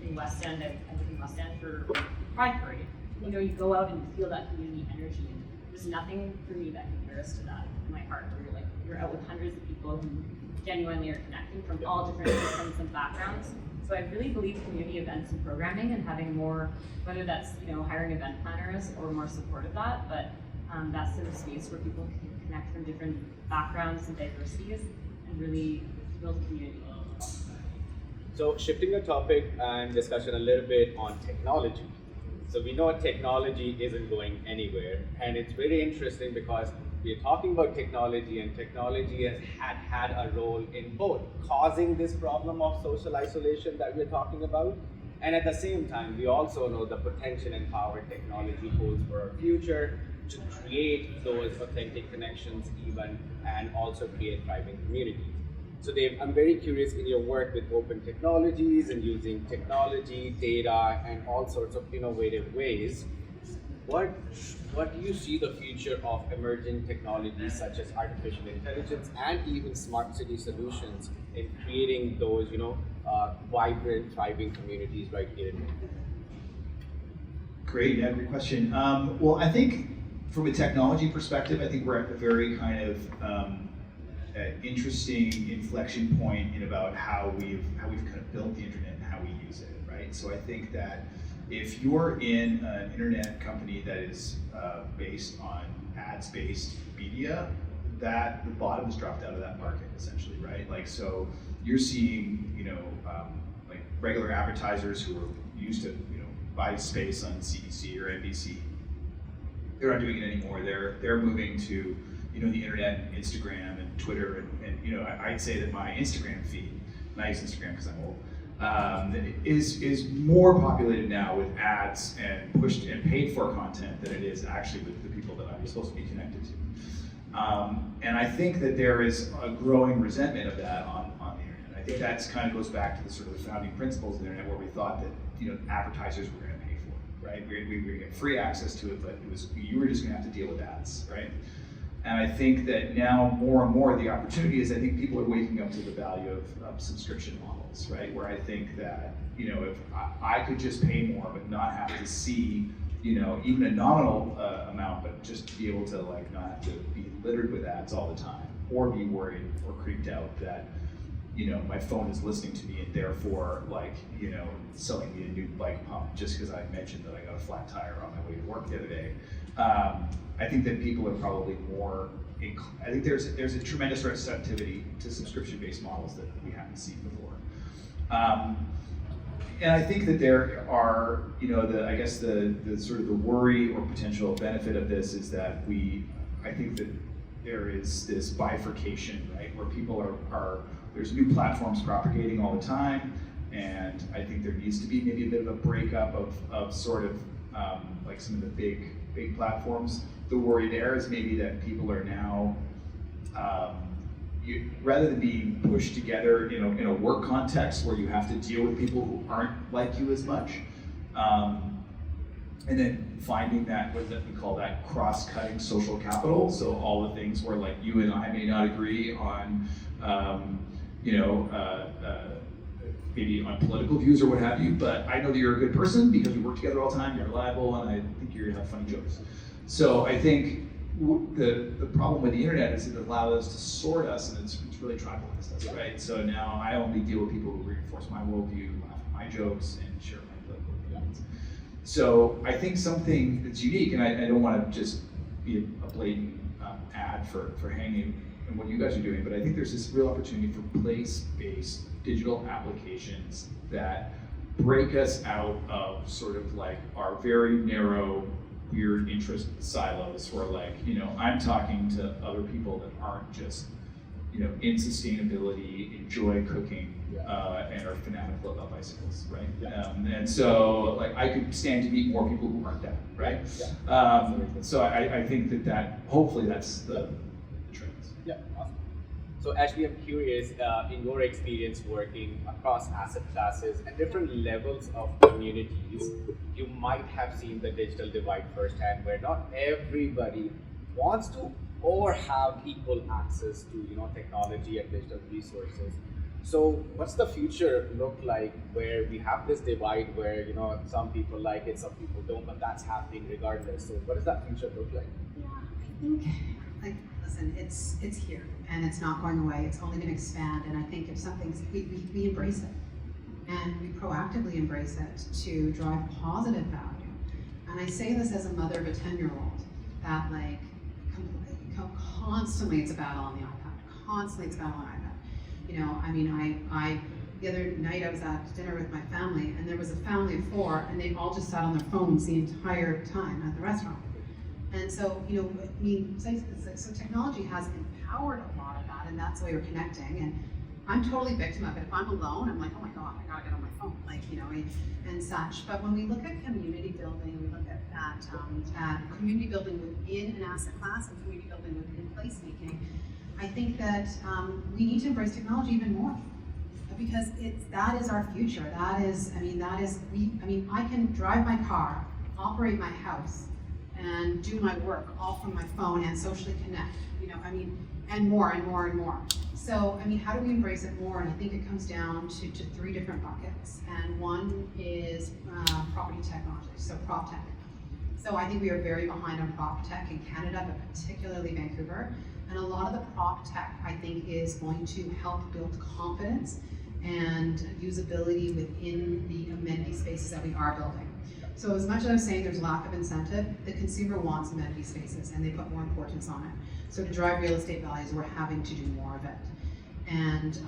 in West End. I lived in West End for Pride Parade. You go out and you feel that community energy, and there's nothing for me that compares to that in my heart. Where you're out with hundreds of people who genuinely are connecting from all different systems and backgrounds. So I really believe community events and programming and having more, whether that's hiring event planners or more support of that, but that's sort of space where people can connect from different backgrounds and diversities and really build community. So shifting the topic and discussion a little bit on technology. So we know technology isn't going anywhere, and it's very interesting because we're talking about technology, and technology has had a role in both causing this problem of social isolation that we're talking about, and at the same time, we also know the potential and power technology holds for our future to create those authentic connections even, and also create thriving communities. So Dave, I'm very curious in your work with open technologies and using technology, data, and all sorts of innovative ways, what do you see the future of emerging technologies such as artificial intelligence and even smart city solutions in creating those, vibrant, thriving communities right here in Vancouver? Great, great question. Well, I think from a technology perspective, I think we're at a very kind of interesting inflection point in about how we've kind of built the internet and how we use it, right? So I think that if you're in an internet company that is based on ads-based media, that the bottom has dropped out of that market essentially, right? Like, so you're seeing, like regular advertisers who are used to, buy space on CBC or NBC. They're not doing it anymore. They're moving to, the internet, and Instagram and Twitter, and I'd say that my Instagram feed, and I use Instagram because I'm old, is more populated now with ads and pushed and paid for content than it is actually with the people that I'm supposed to be connected to. And I think that there is a growing resentment of that on the internet. I think that kind of goes back to the sort of the founding principles of the internet, where we thought that advertisers were going to pay for it, right? We were going to get free access to it, but you were just going to have to deal with ads, right? And I think that now more and more the opportunity is, I think people are waking up to the value of subscription models, right? Where I think that, if I could just pay more but not have to see, even a nominal amount, but just to be able to not have to be littered with ads all the time, or be worried or creeped out that, my phone is listening to me and therefore selling me a new bike pump just because I mentioned that I got a flat tire on my way to work the other day. I think that people are probably more, I think there's a tremendous receptivity to subscription-based models that we haven't seen before. And I think that there are, I guess the sort of the worry or potential benefit of this is that I think that there is this bifurcation, right, where people there's new platforms propagating all the time, and I think there needs to be maybe a bit of a breakup of sort of like some of the big platforms. The worry there is maybe that people are now, rather than being pushed together in a work context where you have to deal with people who aren't like you as much, and then finding that, what we call that cross-cutting social capital. So all the things where like you and I may not agree on, maybe on political views or what have you, but I know that you're a good person because we work together all the time, you're reliable, and I think you have funny jokes. So I think the problem with the internet is it allows us to sort us, and it's really tribalized us, right? So now I only deal with people who reinforce my worldview, laugh at my jokes, and share my political opinions. So I think something that's unique, and I don't want to just be a blatant ad for Hangeh and what you guys are doing, but I think there's this real opportunity for place-based digital applications that break us out of sort of like our very narrow, weird interest silos where like, I'm talking to other people that aren't just, in sustainability, enjoy cooking, and are fanatical about bicycles, right? And so like I could stand to meet more people who aren't that, right? So I think that hopefully that's the trends. Yeah, awesome. So actually I'm curious, in your experience working across asset classes and different levels of communities, you might have seen the digital divide firsthand where not everybody wants to or have equal access to technology and digital resources. So what's the future look like where we have this divide where some people like it, some people don't, but that's happening regardless. So what does that future look like? Yeah, I think listen, it's here and it's not going away. It's only going to expand, and I think if something's we embrace it and we proactively embrace it to drive positive value. And I say this as a mother of a 10-year-old that like constantly it's a battle on the iPad. Constantly it's a battle on iPad. I the other night I was at dinner with my family, and there was a family of 4, and they all just sat on their phones the entire time at the restaurant. And so, so technology has empowered a lot of that, and that's the way we're connecting. And I'm totally victim of it. If I'm alone, I'm like, oh my God, I gotta get on my phone, and such. But when we look at community building, we look at community building within an asset class and community building within placemaking, I think that we need to embrace technology even more, because that is our future. I can drive my car, operate my house, and do my work all from my phone and socially connect, and more and more and more. So, how do we embrace it more? And I think it comes down to 3 different buckets. And one is property technology, so prop tech. So I think we are very behind on prop tech in Canada, but particularly Vancouver. And a lot of the prop tech, I think, is going to help build confidence and usability within the amenity spaces that we are building. So as much as I'm saying there's lack of incentive, the consumer wants amenity spaces and they put more importance on it. So to drive real estate values, we're having to do more of it. And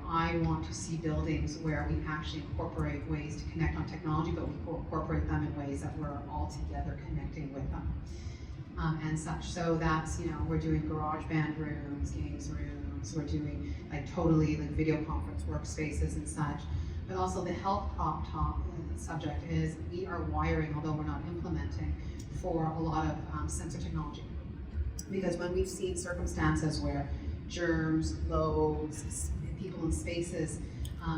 I want to see buildings where we actually incorporate ways to connect on technology, but we incorporate them in ways that we're all together connecting with them. And such. So that's, we're doing garage band rooms, games rooms, we're doing totally video conference workspaces and such. But also the health prop subject is we are wiring, although we're not implementing, for a lot of sensor technology. Because when we've seen circumstances where germs, loads, people in spaces,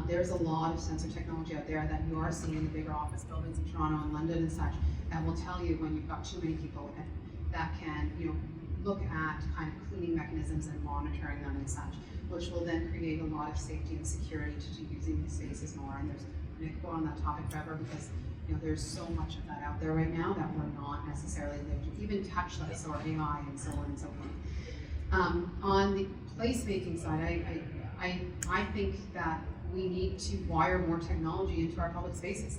there's a lot of sensor technology out there that you are seeing in the bigger office buildings in Toronto and London and such that will tell you when you've got too many people that can look at kind of cleaning mechanisms and monitoring them and such, which will then create a lot of safety and security to using these spaces more. And I could go on that topic forever because there's so much of that out there right now that we're not necessarily even touchless or AI and so on and so forth. On the placemaking side, I think that we need to wire more technology into our public spaces.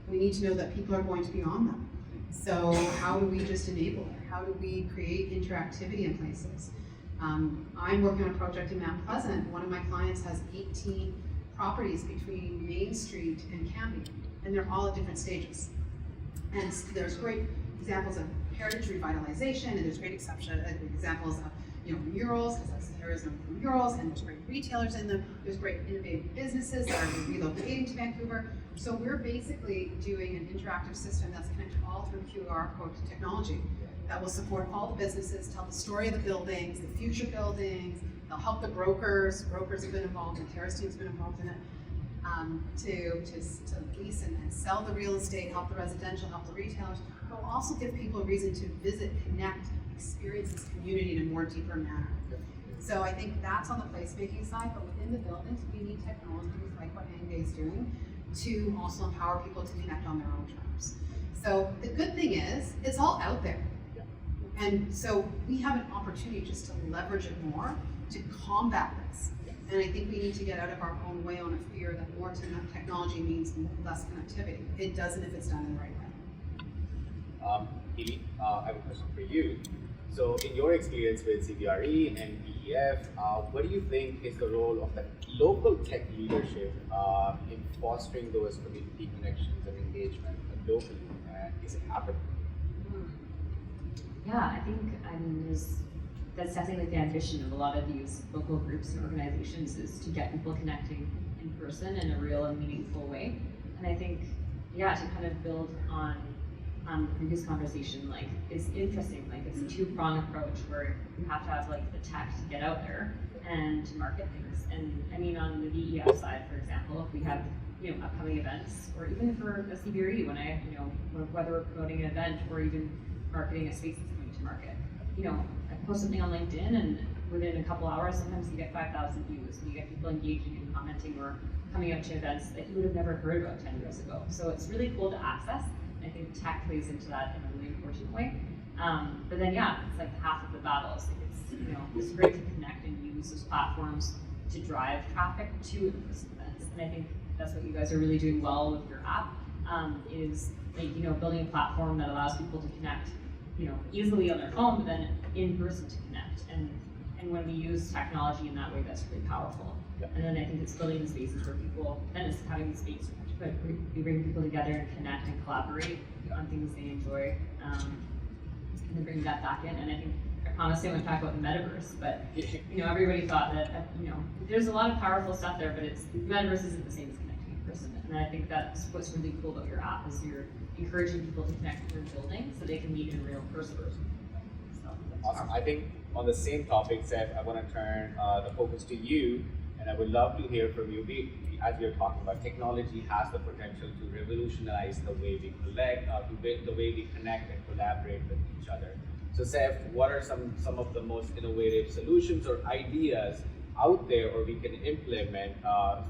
We need to know that people are going to be on them. So how do we just enable it? How do we create interactivity in places? I'm working on a project in Mount Pleasant. One of my clients has 18 properties between Main Street and Cambie, and they're all at different stages. And there's great examples of heritage revitalization, and there's great examples of murals, because that's the areas of murals, and there's great retailers in them. There's great innovative businesses that are relocating to Vancouver. So we're basically doing an interactive system that's connected all through QR code technology that will support all the businesses, tell the story of the buildings, the future buildings. They'll help the brokers. Brokers have been involved, and Tara's team's been involved in it. To lease and sell the real estate, help the residential, help the retailers, but will also give people a reason to visit, connect, experience this community in a more deeper manner. So I think that's on the placemaking side, but within the buildings, we need technologies like what Hangeh is doing to also empower people to connect on their own terms. So the good thing is, it's all out there. And so we have an opportunity just to leverage it more to combat this. And I think we need to get out of our own way on a fear that more technology means less connectivity. It doesn't if it's done in the right way. Healy, I have a question for you. So in your experience with CBRE and PEF, what do you think is the role of the local tech leadership in fostering those community connections and engagement locally? Is it happening? Yeah, I think, that's definitely the ambition of a lot of these local groups and organizations, is to get people connecting in person in a real and meaningful way. And I think, yeah, to kind of build on the previous conversation, like, it's interesting, like, it's a two-pronged approach where you have to have, like, the tech to get out there and to market things. And I mean, on the VEF side, for example, if we have, upcoming events, or even for the CBRE, when whether we're promoting an event or even marketing a space that's coming to market, I post something on LinkedIn, and within a couple hours, sometimes you get 5,000 views, and you get people engaging and commenting or coming out to events that you would have never heard about 10 years ago. So it's really cool to access. I think tech plays into that in a really important way. But then, yeah, it's like half of the battle. It's great to connect and use those platforms to drive traffic to in-person events. And I think that's what you guys are really doing well with your app, is building a platform that allows people to connect, easily on their phone, but then in person to connect. And when we use technology in that way, that's really powerful. And then I think it's building the spaces where people, then it's having the space where we bring people together and connect and collaborate on things they enjoy, and then bring that back in. And I think, I promised I would talk about the metaverse, but everybody thought that there's a lot of powerful stuff there, but the metaverse isn't the same as connecting in person. And I think that's what's really cool about your app, is you're encouraging people to connect with your building so they can meet in real person. Awesome. I think on the same topic, Seth, I want to turn the focus to you, and I would love to hear from you. As we are talking about, technology has the potential to revolutionize the way we collect, the way we connect and collaborate with each other. So, Seth, what are some of the most innovative solutions or ideas out there, or we can implement to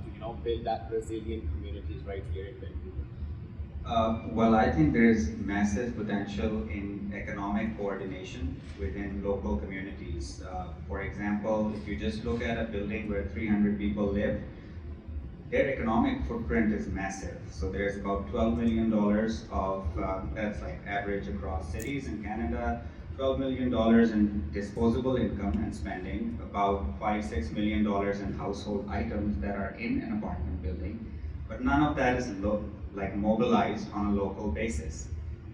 build that resilient communities right here in Vancouver? Well, I think there's massive potential in economic coordination within local communities. For example, if you just look at a building where 300 people live, their economic footprint is massive. So there's about $12 million of, that's like average across cities in Canada, $12 million in disposable income and spending, about $5-6 million in household items that are in an apartment building, but none of that is mobilized on a local basis.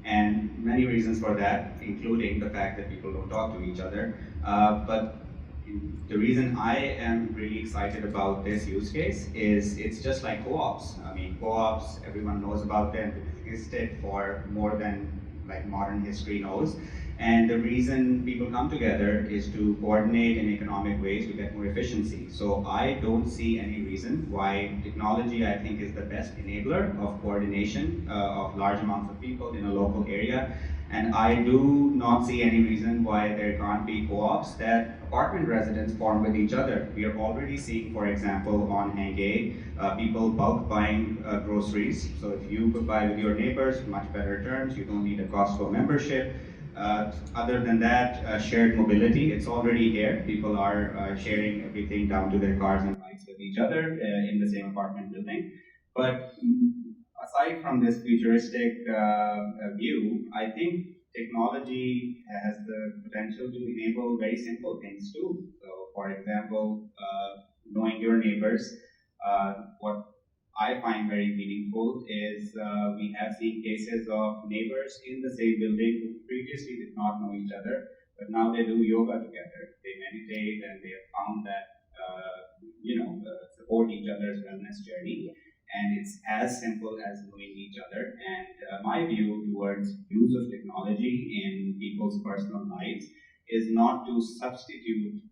And many reasons for that, including the fact that people don't talk to each other. But the reason I am really excited about this use case is it's just like co-ops. I mean, co-ops, everyone knows about them, they've existed for more than modern history knows. And the reason people come together is to coordinate in economic ways to get more efficiency. So I don't see any reason why technology, I think, is the best enabler of coordination of large amounts of people in a local area. And I do not see any reason why there can't be co-ops that apartment residents form with each other. We are already seeing, for example, on Hangeh, people bulk buying groceries. So if you could buy with your neighbors, much better terms, you don't need a Costco membership. Other than that, shared mobility, it's already here. People are sharing everything down to their cars and bikes with each other in the same apartment building. But aside from this futuristic view, I think technology has the potential to enable very simple things too. So, for example, knowing your neighbors, what I find very meaningful is we have seen cases of neighbors in the same building who previously did not know each other, but now they do yoga together. They meditate, and they have found that support each other's wellness journey. and it's as simple as knowing each other. And my view towards use of technology in people's personal lives is not to substitute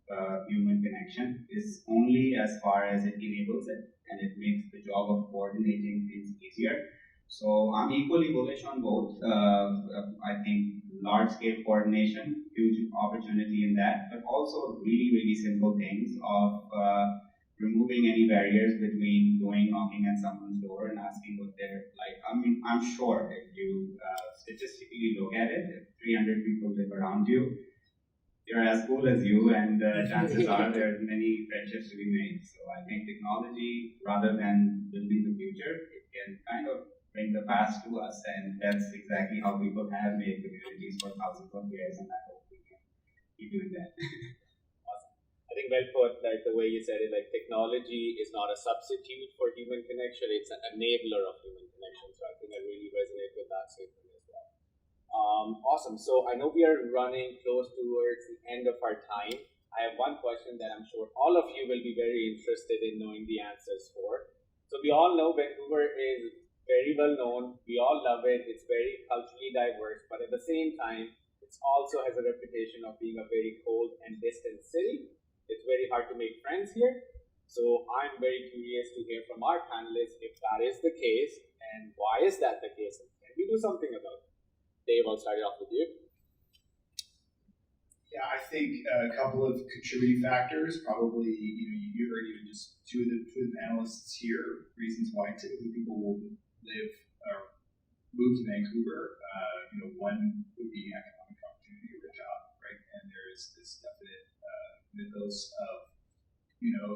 human connection, is only as far as it enables it, and it makes the job of coordinating things easier. So I'm equally bullish on both. I think large-scale coordination, huge opportunity in that, but also really, really simple things of removing any barriers between going knocking at someone's door and asking what they're like. I mean, I'm sure if you statistically look at it, if 300 people live around you, you're as cool as you, and chances are there's many friendships to be made. So I think technology, rather than building the future, it can kind of bring the past to us, and that's exactly how people have made communities for thousands of years, and I hope we can keep doing that. Awesome. I think well put, like the way you said it, like technology is not a substitute for human connection, it's an enabler of human connection. So I think I really resonate with that statement as well. Awesome. So I know we are running close towards the end of our time. I have one question that I'm sure all of you will be very interested in knowing the answers for. So we all know Vancouver is very well known. We all love it. It's very culturally diverse, but at the same time, it also has a reputation of being a very cold and distant city. It's very hard to make friends here. So I'm very curious to hear from our panelists if that is the case, and why is that the case? Can we do something about it? Dave, I'll start it off with you. Yeah, I think a couple of contributing factors. Probably, you heard even just two of the panelists here. Reasons why typically people will live or move to Vancouver. One would be economic opportunity or a job, right? And there is this definite mythos of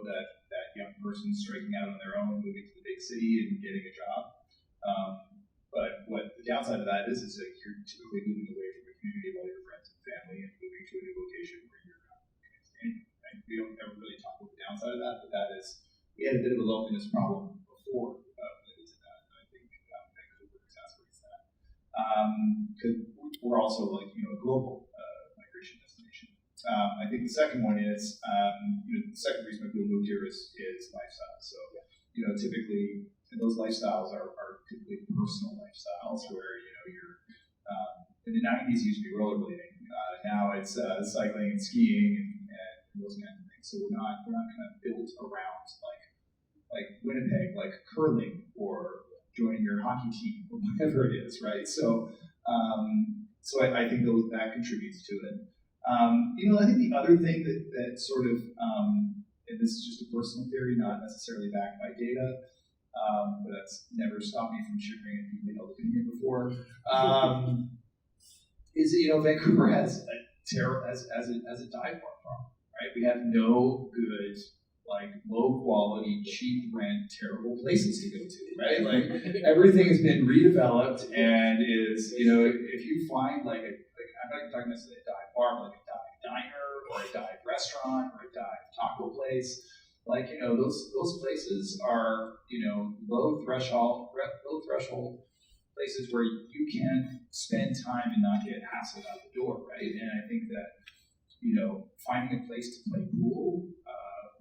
that young person striking out on their own, moving to the big city and getting a job. But what the downside of that is that you're typically moving away from the community of all your friends and family and moving to a new location where you're not staying. And we don't ever really talk about the downside of that, but that is, we had a bit of a loneliness problem before related to that. And I think Vancouver exacerbates that. Because we're also a global migration destination. I think the second one is, the second reason why people move here is lifestyle. So, typically, and those lifestyles are typically personal lifestyles where you're in the 90s it used to be rollerblading. Now it's cycling and skiing and those kind of things. So we're not kind of built around like Winnipeg, like curling or joining your hockey team or whatever it is, right? So I think that contributes to it. I think the other thing that sort of, and this is just a personal theory, not necessarily backed by data, but that's never stopped me from sharing a deeply held opinion before, is Vancouver has a dive bar problem, right? We have no good, low quality, cheap rent, terrible places to go to, right? Like everything has been redeveloped and is, if you find I'm not talking necessarily a dive bar, but like a dive diner or a dive restaurant or a dive taco place. Those places are, low threshold places where you can spend time and not get hassled out the door, right? And I think that, finding a place to play pool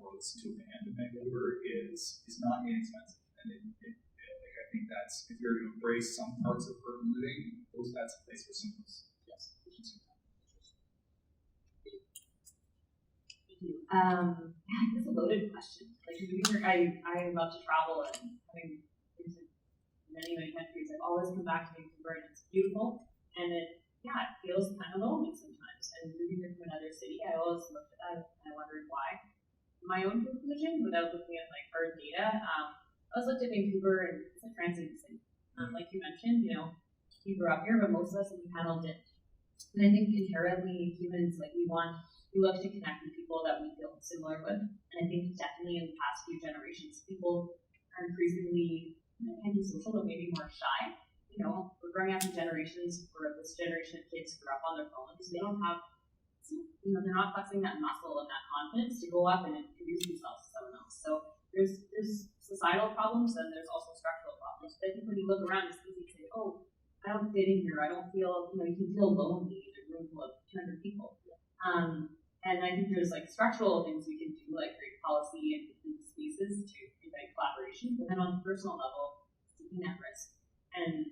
or listen to a band in Vancouver is not inexpensive. And I think that's, if you're to embrace some parts of urban living, that's a place for some of those. Yes. It's a loaded question. I love to travel, and having been to many countries, I've always come back to Vancouver, and it's beautiful, and it feels kind of lonely sometimes. And moving here from another city, I always looked at that and I wondered why. My own conclusion, without looking at hard data, I always looked at Vancouver, and it's a transit city. Like you mentioned, you grew up here, but most of us in the panel didn't. And I think inherently humans, we look to connect with people that we feel similar with. And I think definitely in the past few generations, people are increasingly antisocial, but maybe more shy. We're growing up in generations where this generation of kids grew up on their phones. They don't have, they're not flexing that muscle and that confidence to go up and introduce themselves to someone else. So there's societal problems and there's also structural problems. But I think when you look around, it's easy to say, oh, I don't fit in here. I don't feel, you can feel lonely in a room full of 200 people. And I think there's structural things we can do, like create policy and spaces to invite collaboration collaboration, but then on a personal level, taking that risk. And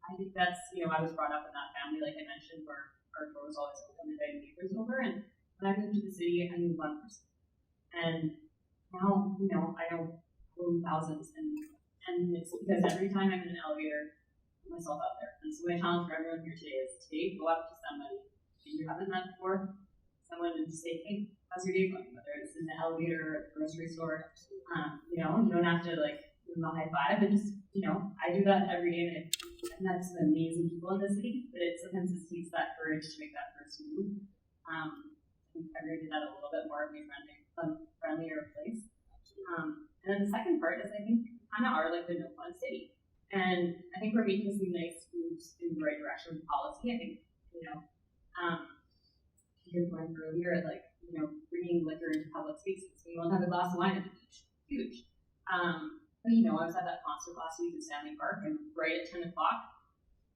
I think that's, I was brought up in that family, like I mentioned, where our door was always open, inviting neighbors over. And when I moved to the city, I knew one person. And now, I know thousands. And it's because every time I'm in an elevator, I put myself out there. And so my challenge for everyone here today is today, go up to somebody that you haven't met before, someone, and just say, hey, how's your day going? Whether it's in the elevator or at the grocery store, you don't have to like give them a high five, and just, I do that every day, and I've met some amazing people in the city, but it sometimes just takes that courage to make that first move. I think everybody did that a little bit more, be friendlier place. And then the second part is I think kind of are like the no fun city. And I think we're making some nice moves in the right direction with policy. I think, your point earlier, like, bringing liquor into public spaces. We won't have a glass of wine at the beach. Huge. But I was at that concert last week in Stanley Park, and right at 10 o'clock,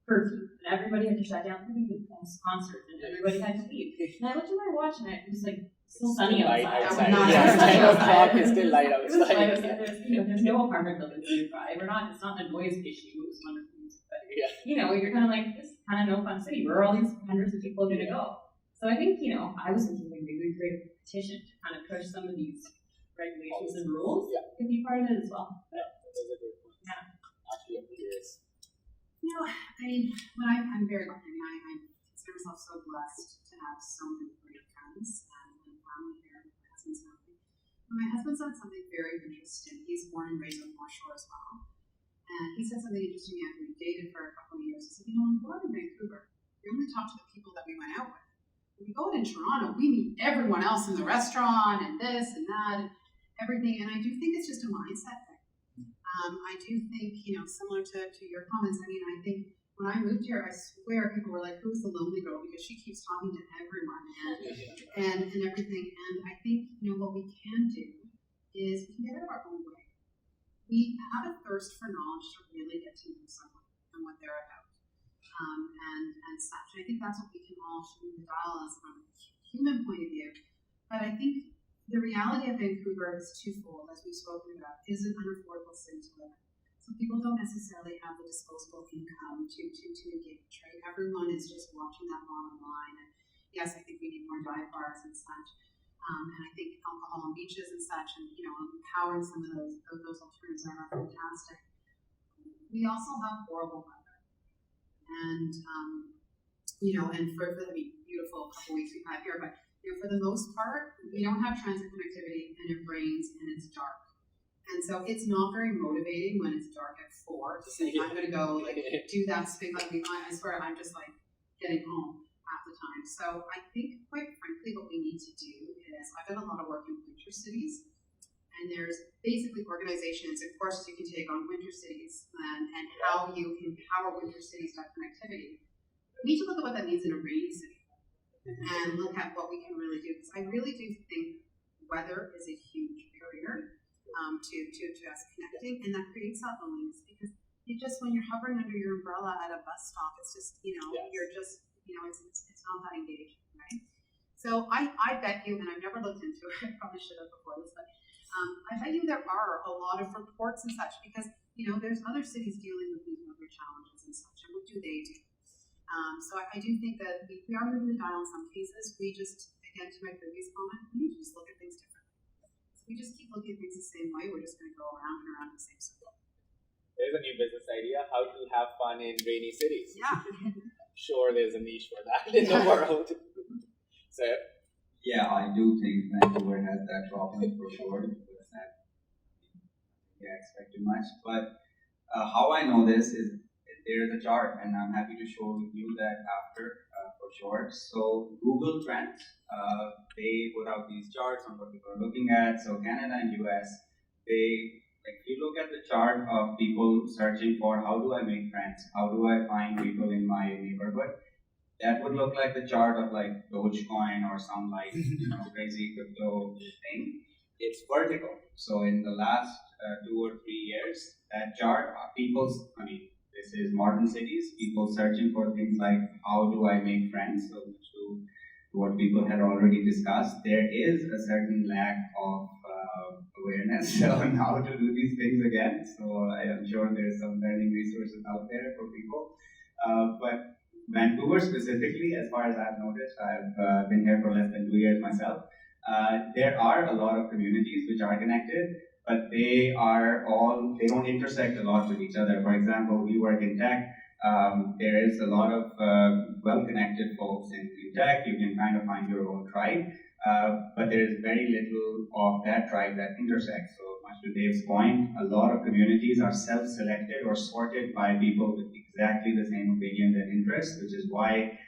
curfew. And everybody had to shut down for the concert, and everybody had to leave. And I looked at my watch, and it was like still sunny outside. Yes, 10 o'clock is still light outside. It was light outside. There's no apartment buildings nearby. It's not the noise issue. It was wonderful music. But, you're kind of like, this is kind of no fun city. Where are all these hundreds of people going to go? So I think, I was thinking maybe we could create a petition to kind of push some of these regulations and rules. Could be part of it as well. Yeah, that's a good point. Yeah. Actually, I'm curious. I'm very lucky. I consider myself so blessed to have so many great friends and family here, my husband's family. My husband said something very interesting. He's born and raised on North Shore as well. And he said something interesting after we dated for a couple of years. He said, when we go out in Vancouver, we only talk to the people that we went out with. When we go out in Toronto, we meet everyone else in the restaurant and this and that and everything. And I do think it's just a mindset thing. I do think, similar to your comments, I think when I moved here, I swear people were like, who's the lonely girl? Because she keeps talking to everyone and everything. And I think, what we can do is we can get out of our own way. We have a thirst for knowledge to really get to know someone and what they're about. And such. I think that's what we can all shoot the dial as from a human point of view. But I think the reality of Vancouver is twofold, as we've spoken about, is an unaffordable city to live in. So people don't necessarily have the disposable income to engage, right? Everyone is just watching that bottom line. And yes, I think we need more dive bars and such. And I think alcohol on beaches and such, and empowering some of those alternatives are fantastic. We also have horrible weather. And for the beautiful couple weeks we've had here, but for the most part, we don't have transit connectivity, and it rains and it's dark. And so it's not very motivating when it's dark at 4 to say, I'm going to go do that spin. I swear, I'm just getting home half the time. So I think, quite frankly, what we need to do is, I've done a lot of work in winter cities, and there's basically organizations and courses you can take on winter cities and how you empower winter cities to have connectivity. We need to look at what that means in a rainy city and look at what we can really do. Because I really do think weather is a huge barrier to us connecting, and that creates that loneliness, because when you're hovering under your umbrella at a bus stop, it's just, you're just, it's not that engaging, right? So I bet you, and I've never looked into it, I probably should have before this, but I bet you there are a lot of reports and such, because, there's other cities dealing with these weather challenges and such, and what do they do? So I do think that we are moving the dial in some cases. We just, again, to my previous comment, we need to just look at things differently. So we just keep looking at things the same way, we're just going to go around and around the same circle. There's a new business idea, how to have fun in rainy cities. Yeah. Sure, there's a niche for that in the world. So, yeah, I do think Vancouver has that problem for sure. I expect too much. But how I know this is there's a chart, and I'm happy to show you that after for sure. So Google Trends, they put out these charts on what people are looking at. So Canada and US, if you look at the chart of people searching for how do I make friends, how do I find people in my neighborhood, that would look like the chart of Dogecoin or some crazy crypto thing. It's vertical. So in the last 2 or 3 years, that chart, this is modern cities, people searching for things like how do I make friends, so to what people had already discussed, there is a certain lack of awareness as on how to do these things again. So I am sure there's some learning resources out there for people. But Vancouver specifically, as far as I've noticed, I've been here for less than 2 years myself. There are a lot of communities which are connected, but they don't intersect a lot with each other. For example, we work in tech. There is a lot of well-connected folks in tech. You can kind of find your own tribe, but there is very little of that tribe that intersects. So much to Dave's point, a lot of communities are self-selected or sorted by people with exactly the same opinions and interests, which is why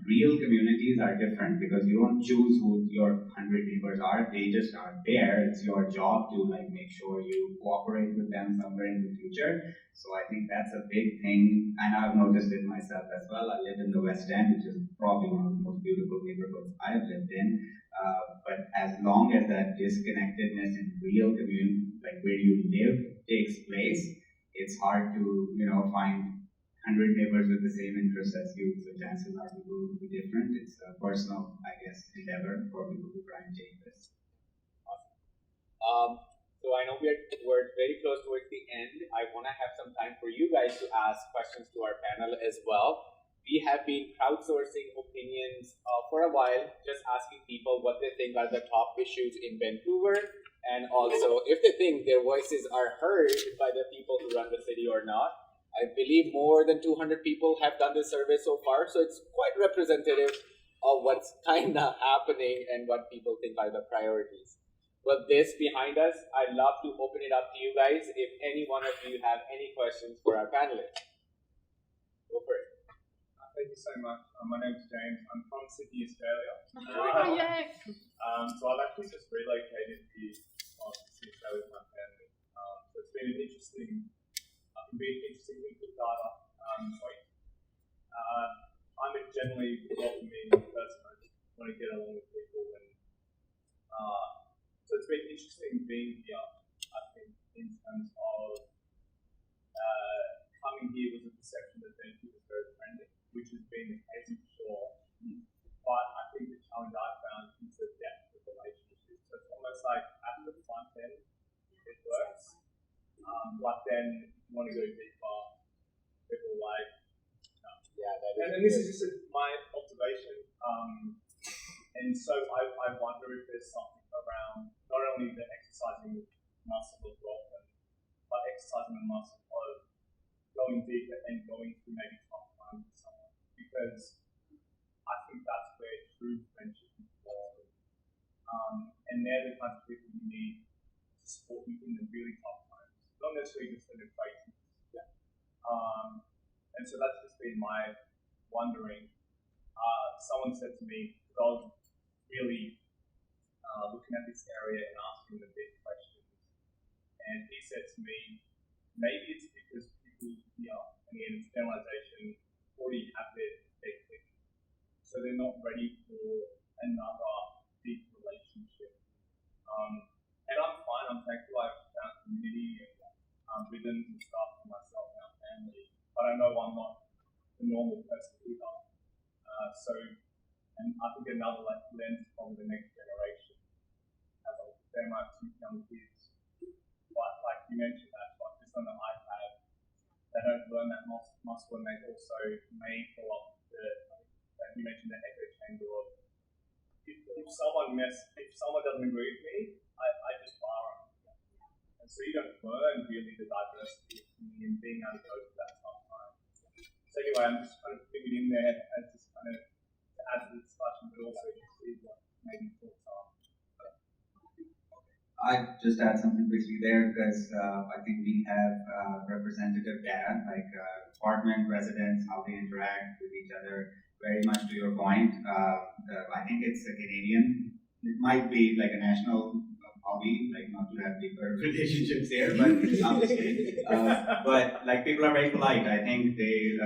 real communities are different, because you don't choose who your 100 neighbors are, they just are there. It's your job to make sure you cooperate with them somewhere in the future. So I think that's a big thing, and I've noticed it myself as well. I live in the West End, which is probably one of the most beautiful neighborhoods I've lived in. But as long as that disconnectedness in real community, like where you live, takes place, it's hard to find 100 neighbors with the same interests as you, so chances are people will be different. It's a personal, I guess, endeavor for people to try and change this. Awesome. So I know we're very close towards the end. I want to have some time for you guys to ask questions to our panel as well. We have been crowdsourcing opinions for a while, just asking people what they think are the top issues in Vancouver, and also if they think their voices are heard by the people who run the city or not. I believe more than 200 people have done this survey so far, so it's quite representative of what's kind of happening and what people think are the priorities. With this behind us, I'd love to open it up to you guys if any one of you have any questions for our panelists. Go for it. Thank you so much. My name's James. I'm from Sydney, Australia. Oh, yay! So I've actually just relocated here to Australia with my family. So it's been an interesting week with data. I'm a generally welcoming person. I just want to get along with people, and so it's been interesting being here. I think in terms of coming here was a perception that Vancouver was very friendly, which has been the case for sure. But I think the challenge I found is the depth of relationships. So it's almost like at the front end, it works. But then if you want to go deeper, people like, no. Yeah, that is and this is just my observation. And so I wonder if there's something around not only the exercising muscle of welcome, but exercising the muscle of going deeper and going through maybe tough times with someone. Because I think that's where true friendship is born. And they're the kinds of people you need to support you in the really tough times. Not necessarily just an acquaintance. Yeah. And so that's just been my wondering. Someone said to me, because I was really looking at this area and asking the big questions, and he said to me, maybe it's because people here, and again it's generalization, already have their click. So they're not ready for another big relationship. And I'm fine, I'm thankful I've found community and rhythms and stuff for myself and our family, but I know I'm not the normal person either. And I think another lens is probably the next generation. As I was saying, I have 2 young kids, but like you mentioned that, like just on the iPad, they don't learn that muscle, and they also may fill up like you mentioned, the echo chamber of if someone doesn't agree with me, I just fire them. And so you don't learn really the diversity and being able to go through that tough time. So anyway, I'm just kind of putting it in there as just kind of to add to the discussion, but also to see what maybe thoughts are. I'd just add something quickly there, because I think we have representative data, like apartment residents, how they interact with each other. Very much to your point, I think it's a Canadian. It might be like a national hobby, like not to have deeper relationships here, but I'm just kidding. But like people are very polite. I think the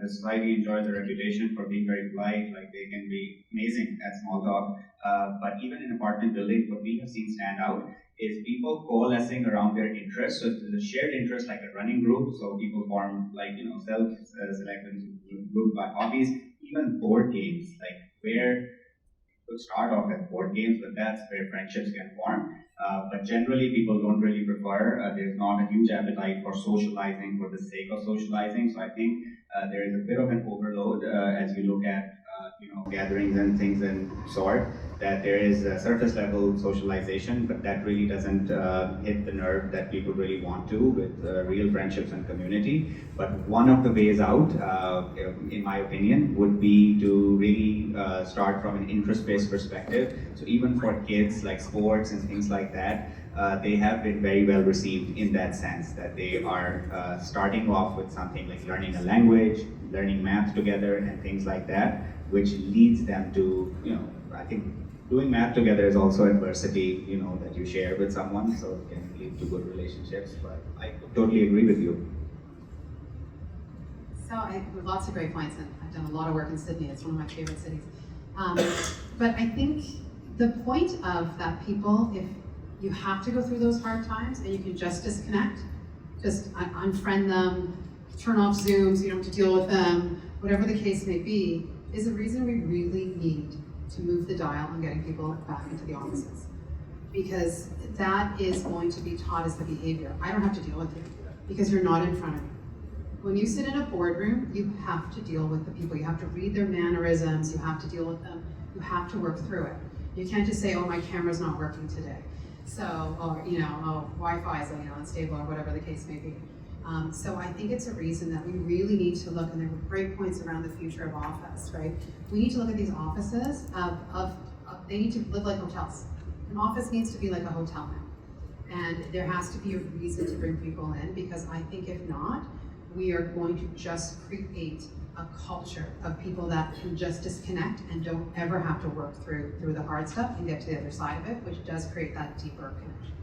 society enjoys a reputation for being very polite. Like they can be amazing at small talk. But even in apartment buildings, what we have seen stand out is people coalescing around their interests. So there's a shared interest, like a running group. So people form self-selected groups by hobbies. Even board games, like where could start off as board games, but that's where friendships can form. But generally, people don't really prefer. There's not a huge appetite for socializing for the sake of socializing. So I think there is a bit of an overload as you look at gatherings and things and sort, that there is a surface level socialization, but that really doesn't hit the nerve that people really want to with real friendships and community. But one of the ways out, in my opinion, would be to really start from an interest-based perspective. So even for kids, like sports and things like that, they have been very well received in that sense, that they are starting off with something like learning a language, learning math together and things like that, which leads them to, I think doing math together is also adversity, that you share with someone, so it can lead to good relationships. But I totally agree with you. So lots of great points, and I've done a lot of work in Sydney. It's one of my favorite cities. But I think the point of that people, if you have to go through those hard times and you can just disconnect, just unfriend them, turn off Zoom so you don't have to deal with them, whatever the case may be, is a reason we really need to move the dial on getting people back into the offices. Because that is going to be taught as the behavior. I don't have to deal with you because you're not in front of me. When you sit in a boardroom, you have to deal with the people. You have to read their mannerisms, you have to deal with them, you have to work through it. You can't just say, oh, my camera's not working today. So, or, Wi-Fi is unstable or whatever the case may be. So I think it's a reason that we really need to look, and there were great points around the future of office, right? We need to look at these offices they need to live like hotels. An office needs to be like a hotel now. And there has to be a reason to bring people in, because I think if not, we are going to just create a culture of people that can just disconnect and don't ever have to work through the hard stuff and get to the other side of it, which does create that deeper connection.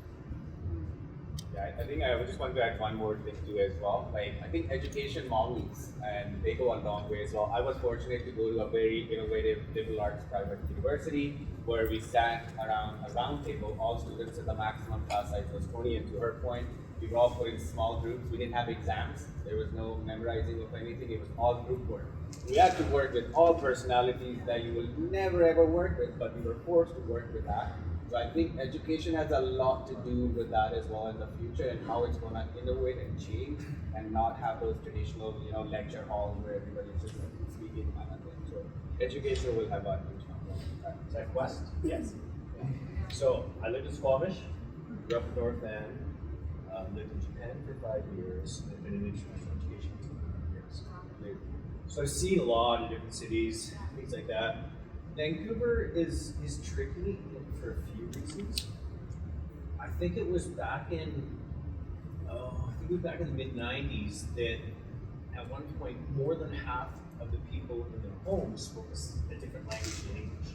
Yeah, I think I just want to add one more thing too as well. I think education models, and they go a long way as well. I was fortunate to go to a very innovative liberal arts private university where we sat around a round table, all students, and the maximum class size was 20. And to her point, we were all put in small groups. We didn't have exams. There was no memorizing of anything. It was all group work. We had to work with all personalities that you will never ever work with, but we were forced to work with that. So I think education has a lot to do with that as well in the future, and how it's going to innovate and change, and not have those traditional, lecture halls where everybody's just speaking kind of thing. So education will have a huge impact. Is that Quest? Yes. So I lived in Squamish, grew up in North End, lived in Japan for 5 years, and been in international education for 2 years. So I've seen a lot of different cities, things like that. Vancouver is tricky for a few reasons. I think it was back in the mid-90s that at one point more than half of the people in their homes spoke a different language than English.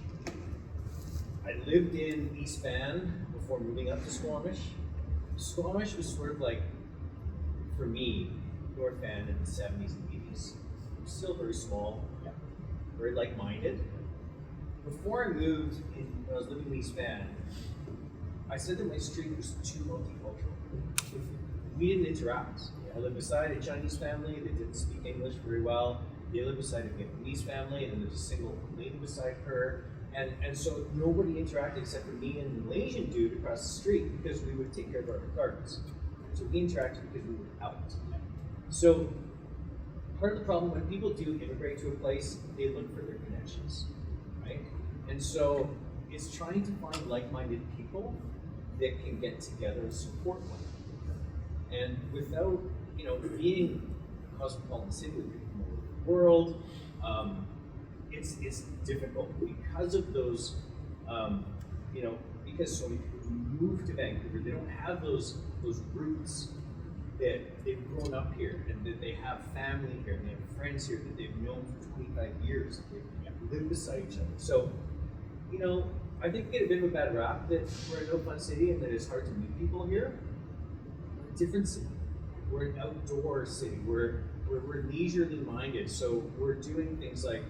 I lived in East Van before moving up to Squamish. Squamish was sort of like, for me, North Van in the 70s and 80s. It was still very small, very like-minded. Before I moved, when I was living in East Van, I said that my street was too multicultural. We didn't interact. I lived beside a Chinese family that didn't speak English very well. They lived beside a Vietnamese family, and there was a single lady beside her. And so nobody interacted except for me and the Malaysian dude across the street, because we would take care of our gardens. So we interacted because we were out. So part of the problem, when people do immigrate to a place, they look for their connections. Right? And so it's trying to find like-minded people that can get together and support one another. And without, being a cosmopolitan city with people from all over the world, it's difficult because of those, because so many people who move to Vancouver, they don't have those roots that they've grown up here, and that they have family here, and they have friends here that they've known for 25 years. They live beside each other. So, I think we get a bit of a bad rap that we're a no-fun city and that it's hard to meet people here. We're a different city. We're an outdoor city. We're leisurely minded. So we're doing things like,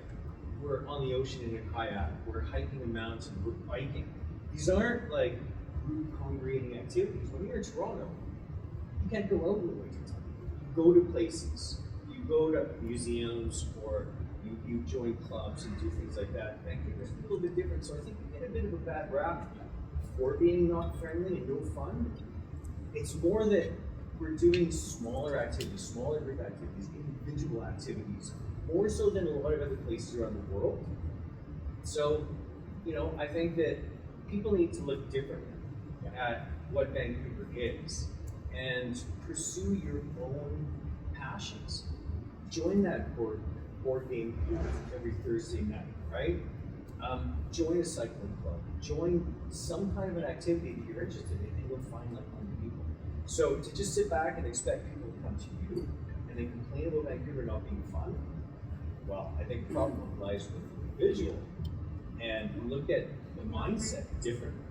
we're on the ocean in a kayak, we're hiking a mountain, we're biking. These aren't like group congregating activities. When you're in Toronto, you can't go out in the winter time. You go to places. You go to museums or You join clubs and do things like that. Vancouver's a little bit different, so I think we get a bit of a bad rap for being not friendly and no fun. It's more that we're doing smaller activities, smaller group activities, individual activities, more so than a lot of other places around the world. So, you know, I think that people need to look differently at what Vancouver is and pursue your own passions. Join that board game group every Thursday night, right? Join a cycling club. Join some kind of an activity that you're interested in, and you'll find like-minded people. So to just sit back and expect people to come to you and then complain about Vancouver not being fun, well, I think the problem lies with the individual, and look at the mindset differently,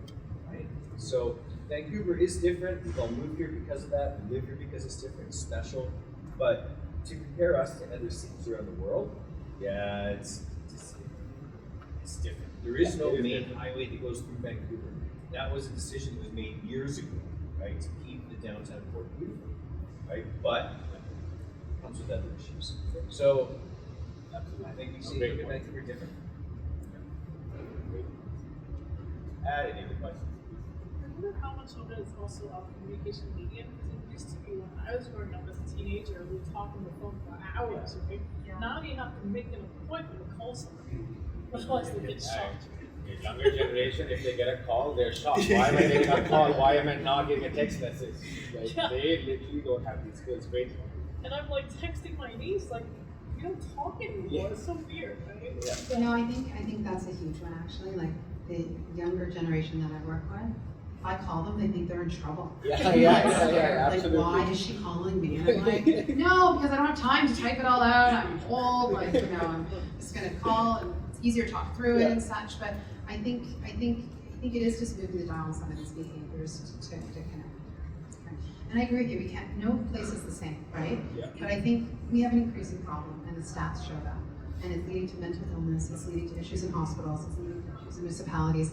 right? So Vancouver is different. We've all moved here because of that. We live here because it's different, it's special. But to compare us to other cities around the world, yeah, it's different. There is no main highway that goes through Vancouver. That was a decision that was made years ago, right, to keep the downtown core beautiful, right? But it comes with other issues. So I think we see Vancouver different. Add any other questions? I wonder how much of it is also a communication medium, because it used to be when I was growing up as a teenager, we would talk on the phone for hours, right? Yeah. Now you have to make an appointment to call somebody, otherwise they get shocked. The younger generation, if they get a call, they're shocked. Why am I getting a call? Why am I not getting a text message? Like, Yeah. They literally don't have these skills. Great. And I'm like texting my niece, like, we don't talk anymore. Yeah. It's so weird, right? Yeah. You know, I think that's a huge one actually. Like the younger generation that I work with, if I call them, they think they're in trouble. Yeah, Like, absolutely. why is she calling me? And I'm like, no, because I don't have time to type it all out. I'm old, like, you know, I'm just gonna call, and it's easier to talk through it and such. But I think it is just moving the dial on some of these behaviors to connect. And I agree with you. We can't. No place is the same, right? Yeah. But I think we have an increasing problem, and the stats show that. And it's leading to mental illness. It's leading to issues in hospitals. It's leading to issues in municipalities.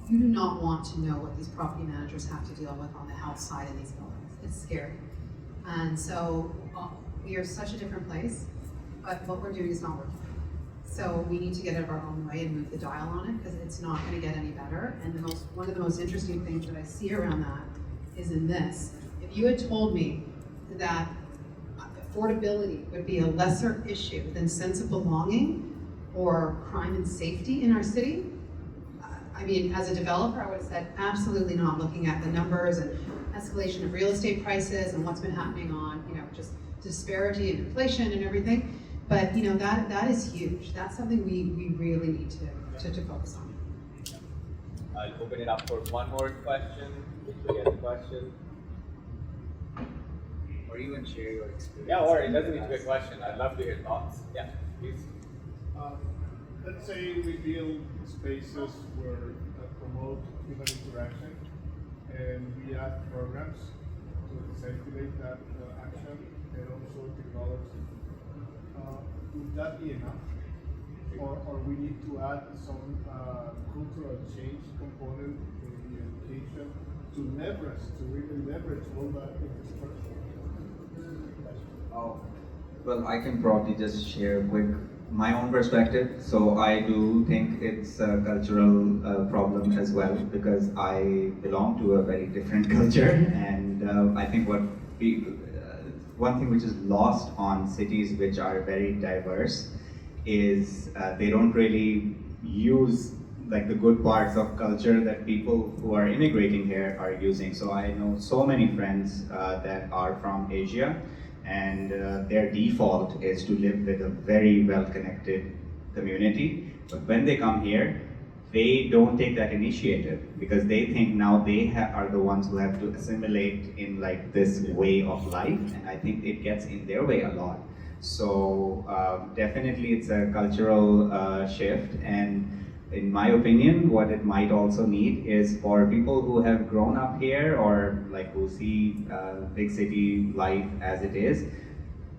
You do not want to know what these property managers have to deal with on the health side in these buildings. It's scary. And so we are such a different place, but what we're doing is not working. So we need to get out of our own way and move the dial on it, because it's not going to get any better. And one of the most interesting things that I see around that is in this. If you had told me that affordability would be a lesser issue than sense of belonging or crime and safety in our city, I mean, as a developer, I would have said absolutely not, looking at the numbers and escalation of real estate prices and what's been happening on, you know, just disparity and inflation and everything. But, you know, that is huge. That's something we really need to focus on. I'll open it up for one more question. If we get a question. Or even share your experience. Yeah, or it doesn't need to be a question. I'd love to hear thoughts. Yeah, please. Let's say we build spaces where promote human interaction, and we add programs to facilitate that action, and also technology. Would that be enough, or we need to add some cultural change component in the education to really leverage all that infrastructure? Oh, well, I can probably just share quick my own perspective. So I do think it's a cultural problem as well, because I belong to a very different culture, and I think one thing which is lost on cities which are very diverse is they don't really use like the good parts of culture that people who are immigrating here are using. So I know so many friends that are from Asia, and their default is to live with a very well-connected community. But when they come here, they don't take that initiative, because they think now they are the ones who have to assimilate in like this way of life, and I think it gets in their way a lot. So definitely it's a cultural shift, and in my opinion, what it might also need is for people who have grown up here, or like who see big city life as it is,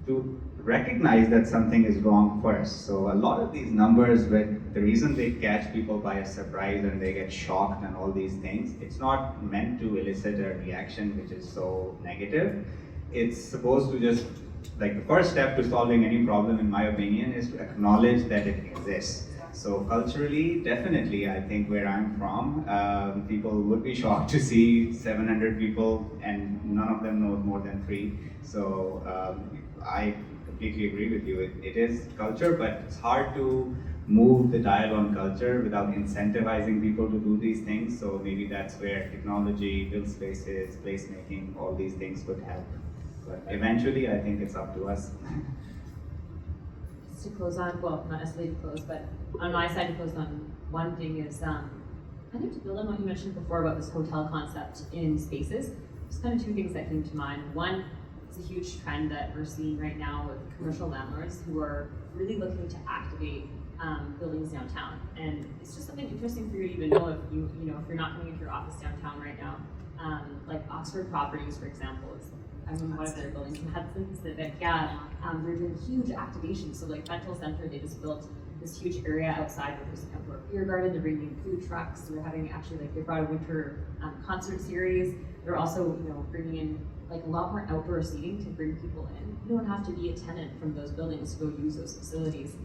to recognize that something is wrong first. So a lot of these numbers, the reason they catch people by a surprise and they get shocked and all these things, it's not meant to elicit a reaction which is so negative. It's supposed to just like the first step to solving any problem, in my opinion, is to acknowledge that it exists. So culturally, definitely, I think where I'm from, people would be shocked to see 700 people and none of them know more than 3. So I completely agree with you. It is culture, but it's hard to move the dial on culture without incentivizing people to do these things. So maybe that's where technology, build spaces, placemaking, all these things could help. But eventually, I think it's up to us. To close on, well, not necessarily to close, but on my side to close on, one thing is, I think to build on what you mentioned before about this hotel concept in spaces, there's kind of 2 things that came to mind. One, it's a huge trend that we're seeing right now with commercial landlords who are really looking to activate buildings downtown. And it's just something interesting for you to even know if if you're not coming into your office downtown right now. Like Oxford Properties, for example, is one of their buildings in Hudson Pacific. Yeah, they're doing huge activations. So like Fentel Center, they just built this huge area outside where there's an outdoor beer garden. They're bringing in food trucks. They're having they brought a winter concert series. They're also bringing in like a lot more outdoor seating to bring people in. You don't have to be a tenant from those buildings to go use those facilities.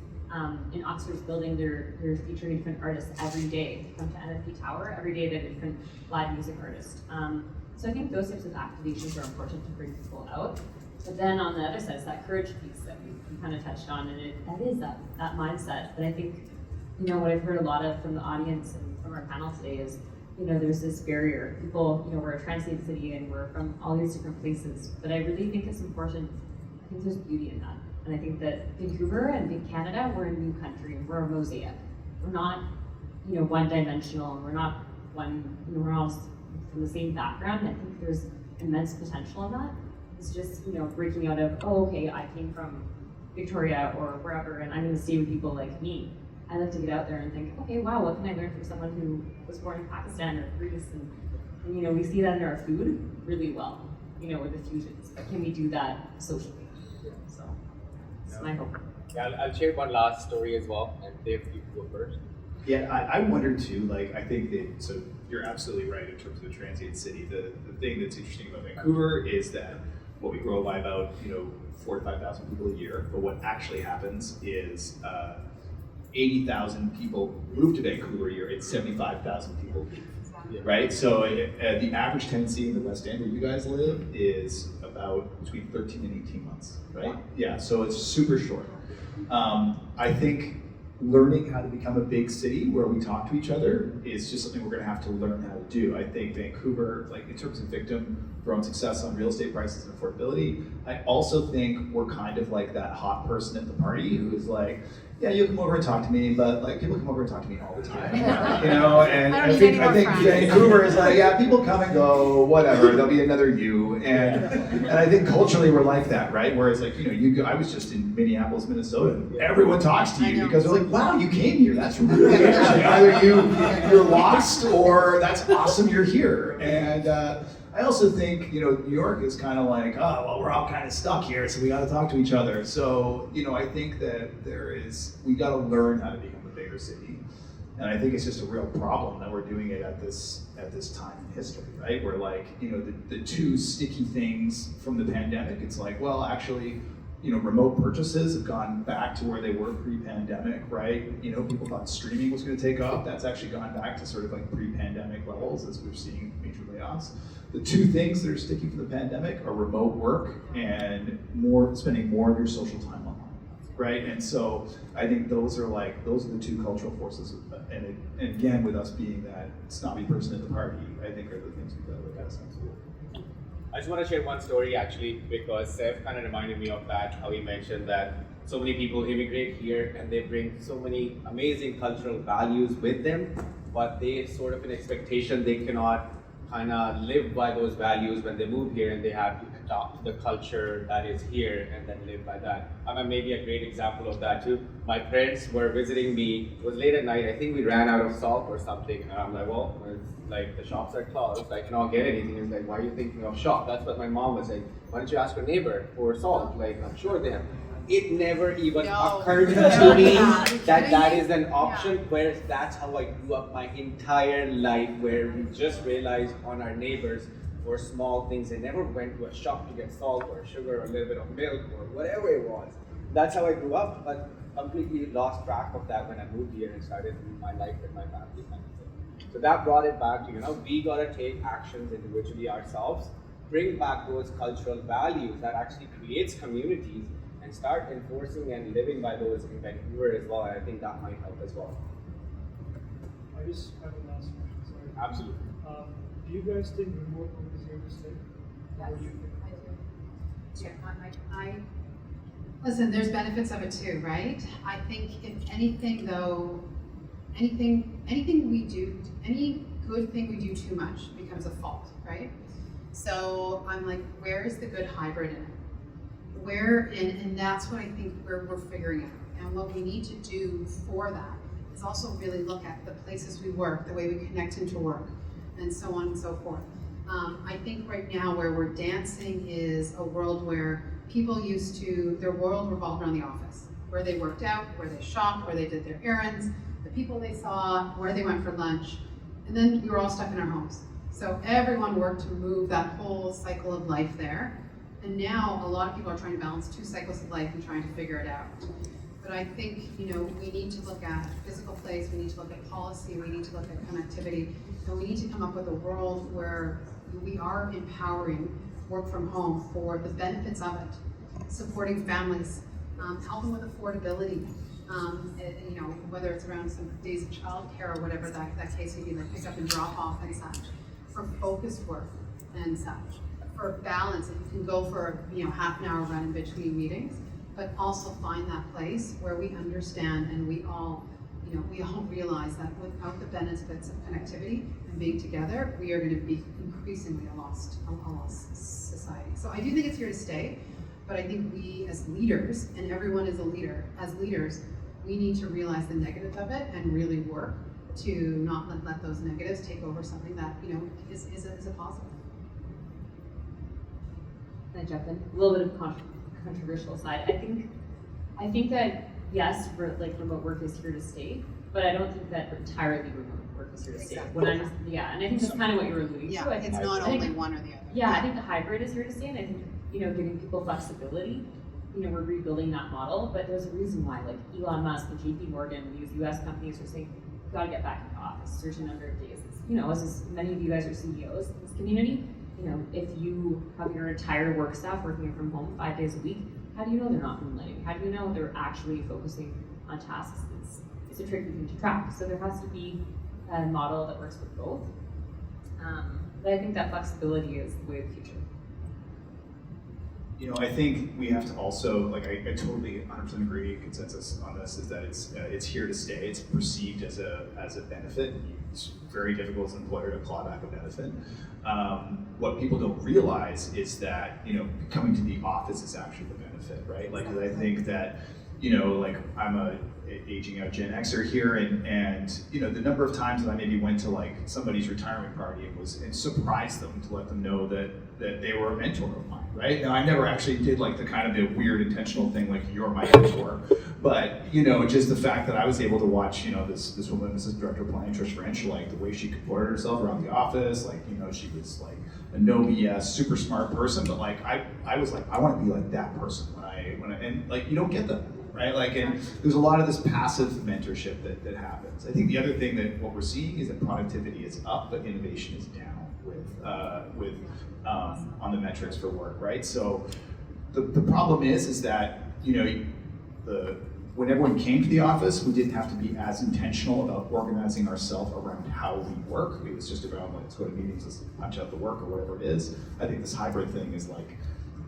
In Oxford's building, they're featuring different artists every day. Come to NFP Tower, every day they have a different live music artist. So I think those types of activations are important to bring people out. But then on the other side, it's that courage piece that we kind of touched on, and that is that mindset. But I think, what I've heard a lot of from the audience and from our panel today is, there's this barrier. People, we're a transient city and we're from all these different places. But I really think it's important. I think there's beauty in that. And I think that Vancouver and big Canada, we're a new country and we're a mosaic. We're not, one-dimensional, and we're not we're all from the same background. I think there's immense potential in that. It's just, breaking out of, okay, I came from Victoria or wherever, and I'm going to stay with people like me. I like to get out there and think, okay, wow, what can I learn from someone who was born in Pakistan or Greece? And we see that in our food really well, with the fusions. But can we do that socially? So that's my hope. Yeah, I'll share one last story as well, and Dave, you can go first. Yeah, I wonder too, I think that, so you're absolutely right in terms of the transient city. The thing that's interesting about Vancouver is that we grow by about, 4,000 to 5,000 people a year, but what actually happens is 80,000 people move to Vancouver a year, and 75,000 people leave, right? So the average tenancy in the West End where you guys live is about between 13 and 18 months, right? Yeah, so it's super short. I think learning how to become a big city where we talk to each other is just something we're going to have to learn how to do. I think Vancouver, in terms of victim for own success on real estate prices and affordability, I also think we're kind of like that hot person at the party who is like, yeah, you come over and talk to me, but people come over and talk to me all the time, and I think Vancouver is like, yeah, people come and go, whatever, there'll be another you, and I think culturally we're like that, right? Whereas I was just in Minneapolis, Minnesota, and everyone talks to you because they're like, wow, you came here, that's really interesting. Either you're lost or that's awesome you're here, and I also think, New York is kind of like, oh, well, we're all kind of stuck here, so we got to talk to each other. So, I think that we got to learn how to become a bigger city. And I think it's just a real problem that we're doing it at this time in history, right? Where the 2 sticky things from the pandemic, it's like, well, actually, remote purchases have gone back to where they were pre-pandemic, right? People thought streaming was going to take off. That's actually gone back to sort of pre-pandemic levels as we're seeing major layoffs. The 2 things that are sticking from the pandemic are remote work and spending more of your social time online, right? And so I think those are the 2 cultural forces. And again, with us being that snobby person at the party, I think are the things we've got to look at. I just want to share one story actually, because Seth kind of reminded me of that, how he mentioned that so many people immigrate here and they bring so many amazing cultural values with them, but they sort of an expectation they cannot kind of live by those values when they move here, and they have to adopt the culture that is here and then live by that. Maybe a great example of that too. My parents were visiting me, it was late at night, I think we ran out of salt or something, and I'm like, well, it's the shops are closed, I cannot get anything. It's like, why are you thinking of shop? That's what my mom was saying. Why don't you ask your neighbor for salt? I'm sure they have. It never even occurred to me that is an option, whereas that's how I grew up my entire life, where we just realized on our neighbors for small things. They never went to a shop to get salt or sugar or a little bit of milk or whatever it was. That's how I grew up, but completely lost track of that when I moved here and started my life with my family. So that brought it back to, we gotta take actions individually ourselves, bring back those cultural values that actually creates communities, and start enforcing and living by those in Vancouver as well. And I think that might help as well. I just have a last question, sorry. Absolutely. Do you guys think remote work is here to stay? Yes, Or do you think? I do. I listen, there's benefits of it too, right? I think if anything though, anything we do, any good thing we do too much becomes a fault, right? So I'm like, where is the good hybrid in it? And that's what I think we're figuring out. And what we need to do for that is also really look at the places we work, the way we connect into work, and so on and so forth. I think right now where we're dancing is a world where people their world revolved around the office, where they worked out, where they shopped, where they did their errands, the people they saw, where they went for lunch, and then we were all stuck in our homes. So everyone worked to move that whole cycle of life there. And now a lot of people are trying to balance two cycles of life and trying to figure it out. But I think, we need to look at physical place, we need to look at policy, we need to look at connectivity, and we need to come up with a world where we are empowering work from home for the benefits of it, supporting families, helping with affordability, whether it's around some days of childcare or whatever that case may be, like pick up and drop off and such, for focused work and such, for balance. You can go for half an hour run in between meetings, but also find that place where we understand and we all realize that without the benefits of connectivity and being together, we are going to be increasingly a lost society. So I do think it's here to stay, but I think we as leaders, and everyone is a leader, as leaders, we need to realize the negative of it and really work to not let those negatives take over something that is a positive. Can I jump in? A little bit of controversial side. I think that yes, remote work is here to stay, but I don't think that entirely remote work is here to stay. Exactly. And I think that's kind of what you were alluding to. I think, it's not only one or the other. Yeah, I think the hybrid is here to stay, and I think giving people flexibility. We're rebuilding that model, but there's a reason why, like Elon Musk and JP Morgan, these US companies are saying, you've got to get back into office a certain number of days. As many of you guys are CEOs in this community, if you have your entire work staff working from home 5 days a week, how do you know they're not moonlighting? How do you know they're actually focusing on tasks? It's a tricky thing to track. So there has to be a model that works with both. But I think that flexibility is the way of the future. I think we have to also, I totally 100% agree, consensus on this is that it's here to stay. It's perceived as a benefit. It's very difficult as an employer to claw back a benefit. What people don't realize is that, coming to the office is actually the benefit, right? Because I think that, I'm a aging out Gen Xer here, and the number of times that I maybe went to somebody's retirement party and surprised them to let them know that they were a mentor of mine, right? Now I never actually did the kind of the weird intentional thing like you're my mentor, but just the fact that I was able to watch this woman, Mrs. Director of Planning, Trish French, the way she comported herself around the office, she was a no BS, super smart person, but I was I want to be like that person when I you don't get that. Right? And there's a lot of this passive mentorship that happens. I think the other thing that what we're seeing is that productivity is up, but innovation is down with on the metrics for work, right? So the problem is that when everyone came to the office, we didn't have to be as intentional about organizing ourselves around how we work. It was just around let's go to meetings, let's punch out the work or whatever it is. I think this hybrid thing is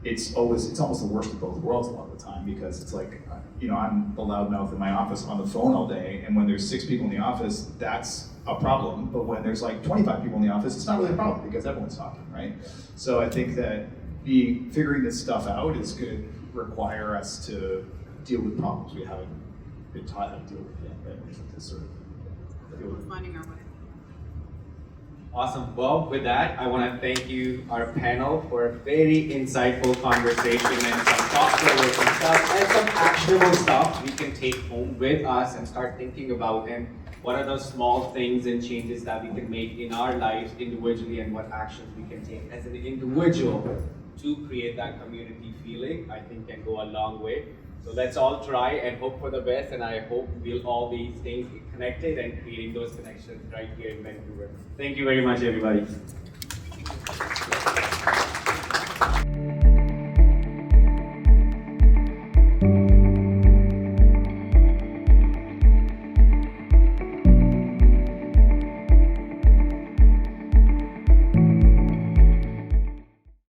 it's almost the worst of both worlds a lot of the time, because it's I'm the loudmouth in my office on the phone all day, and when there's 6 people in the office, that's a problem. But when there's 25 people in the office, it's not really a problem because everyone's talking, right? So I think that figuring this stuff out is going to require us to deal with problems we haven't been taught how to deal with yet, right? To sort of deal with. Finding our way. Awesome. Well, with that, I want to thank you, our panel, for a very insightful conversation and some thought-provoking stuff and some actionable stuff we can take home with us and start thinking about. And what are those small things and changes that we can make in our lives individually, and what actions we can take as an individual to create that community feeling, I think can go a long way. So let's all try and hope for the best, and I hope we'll all be staying connected and creating those connections right here in Vancouver. Thank you very much, everybody.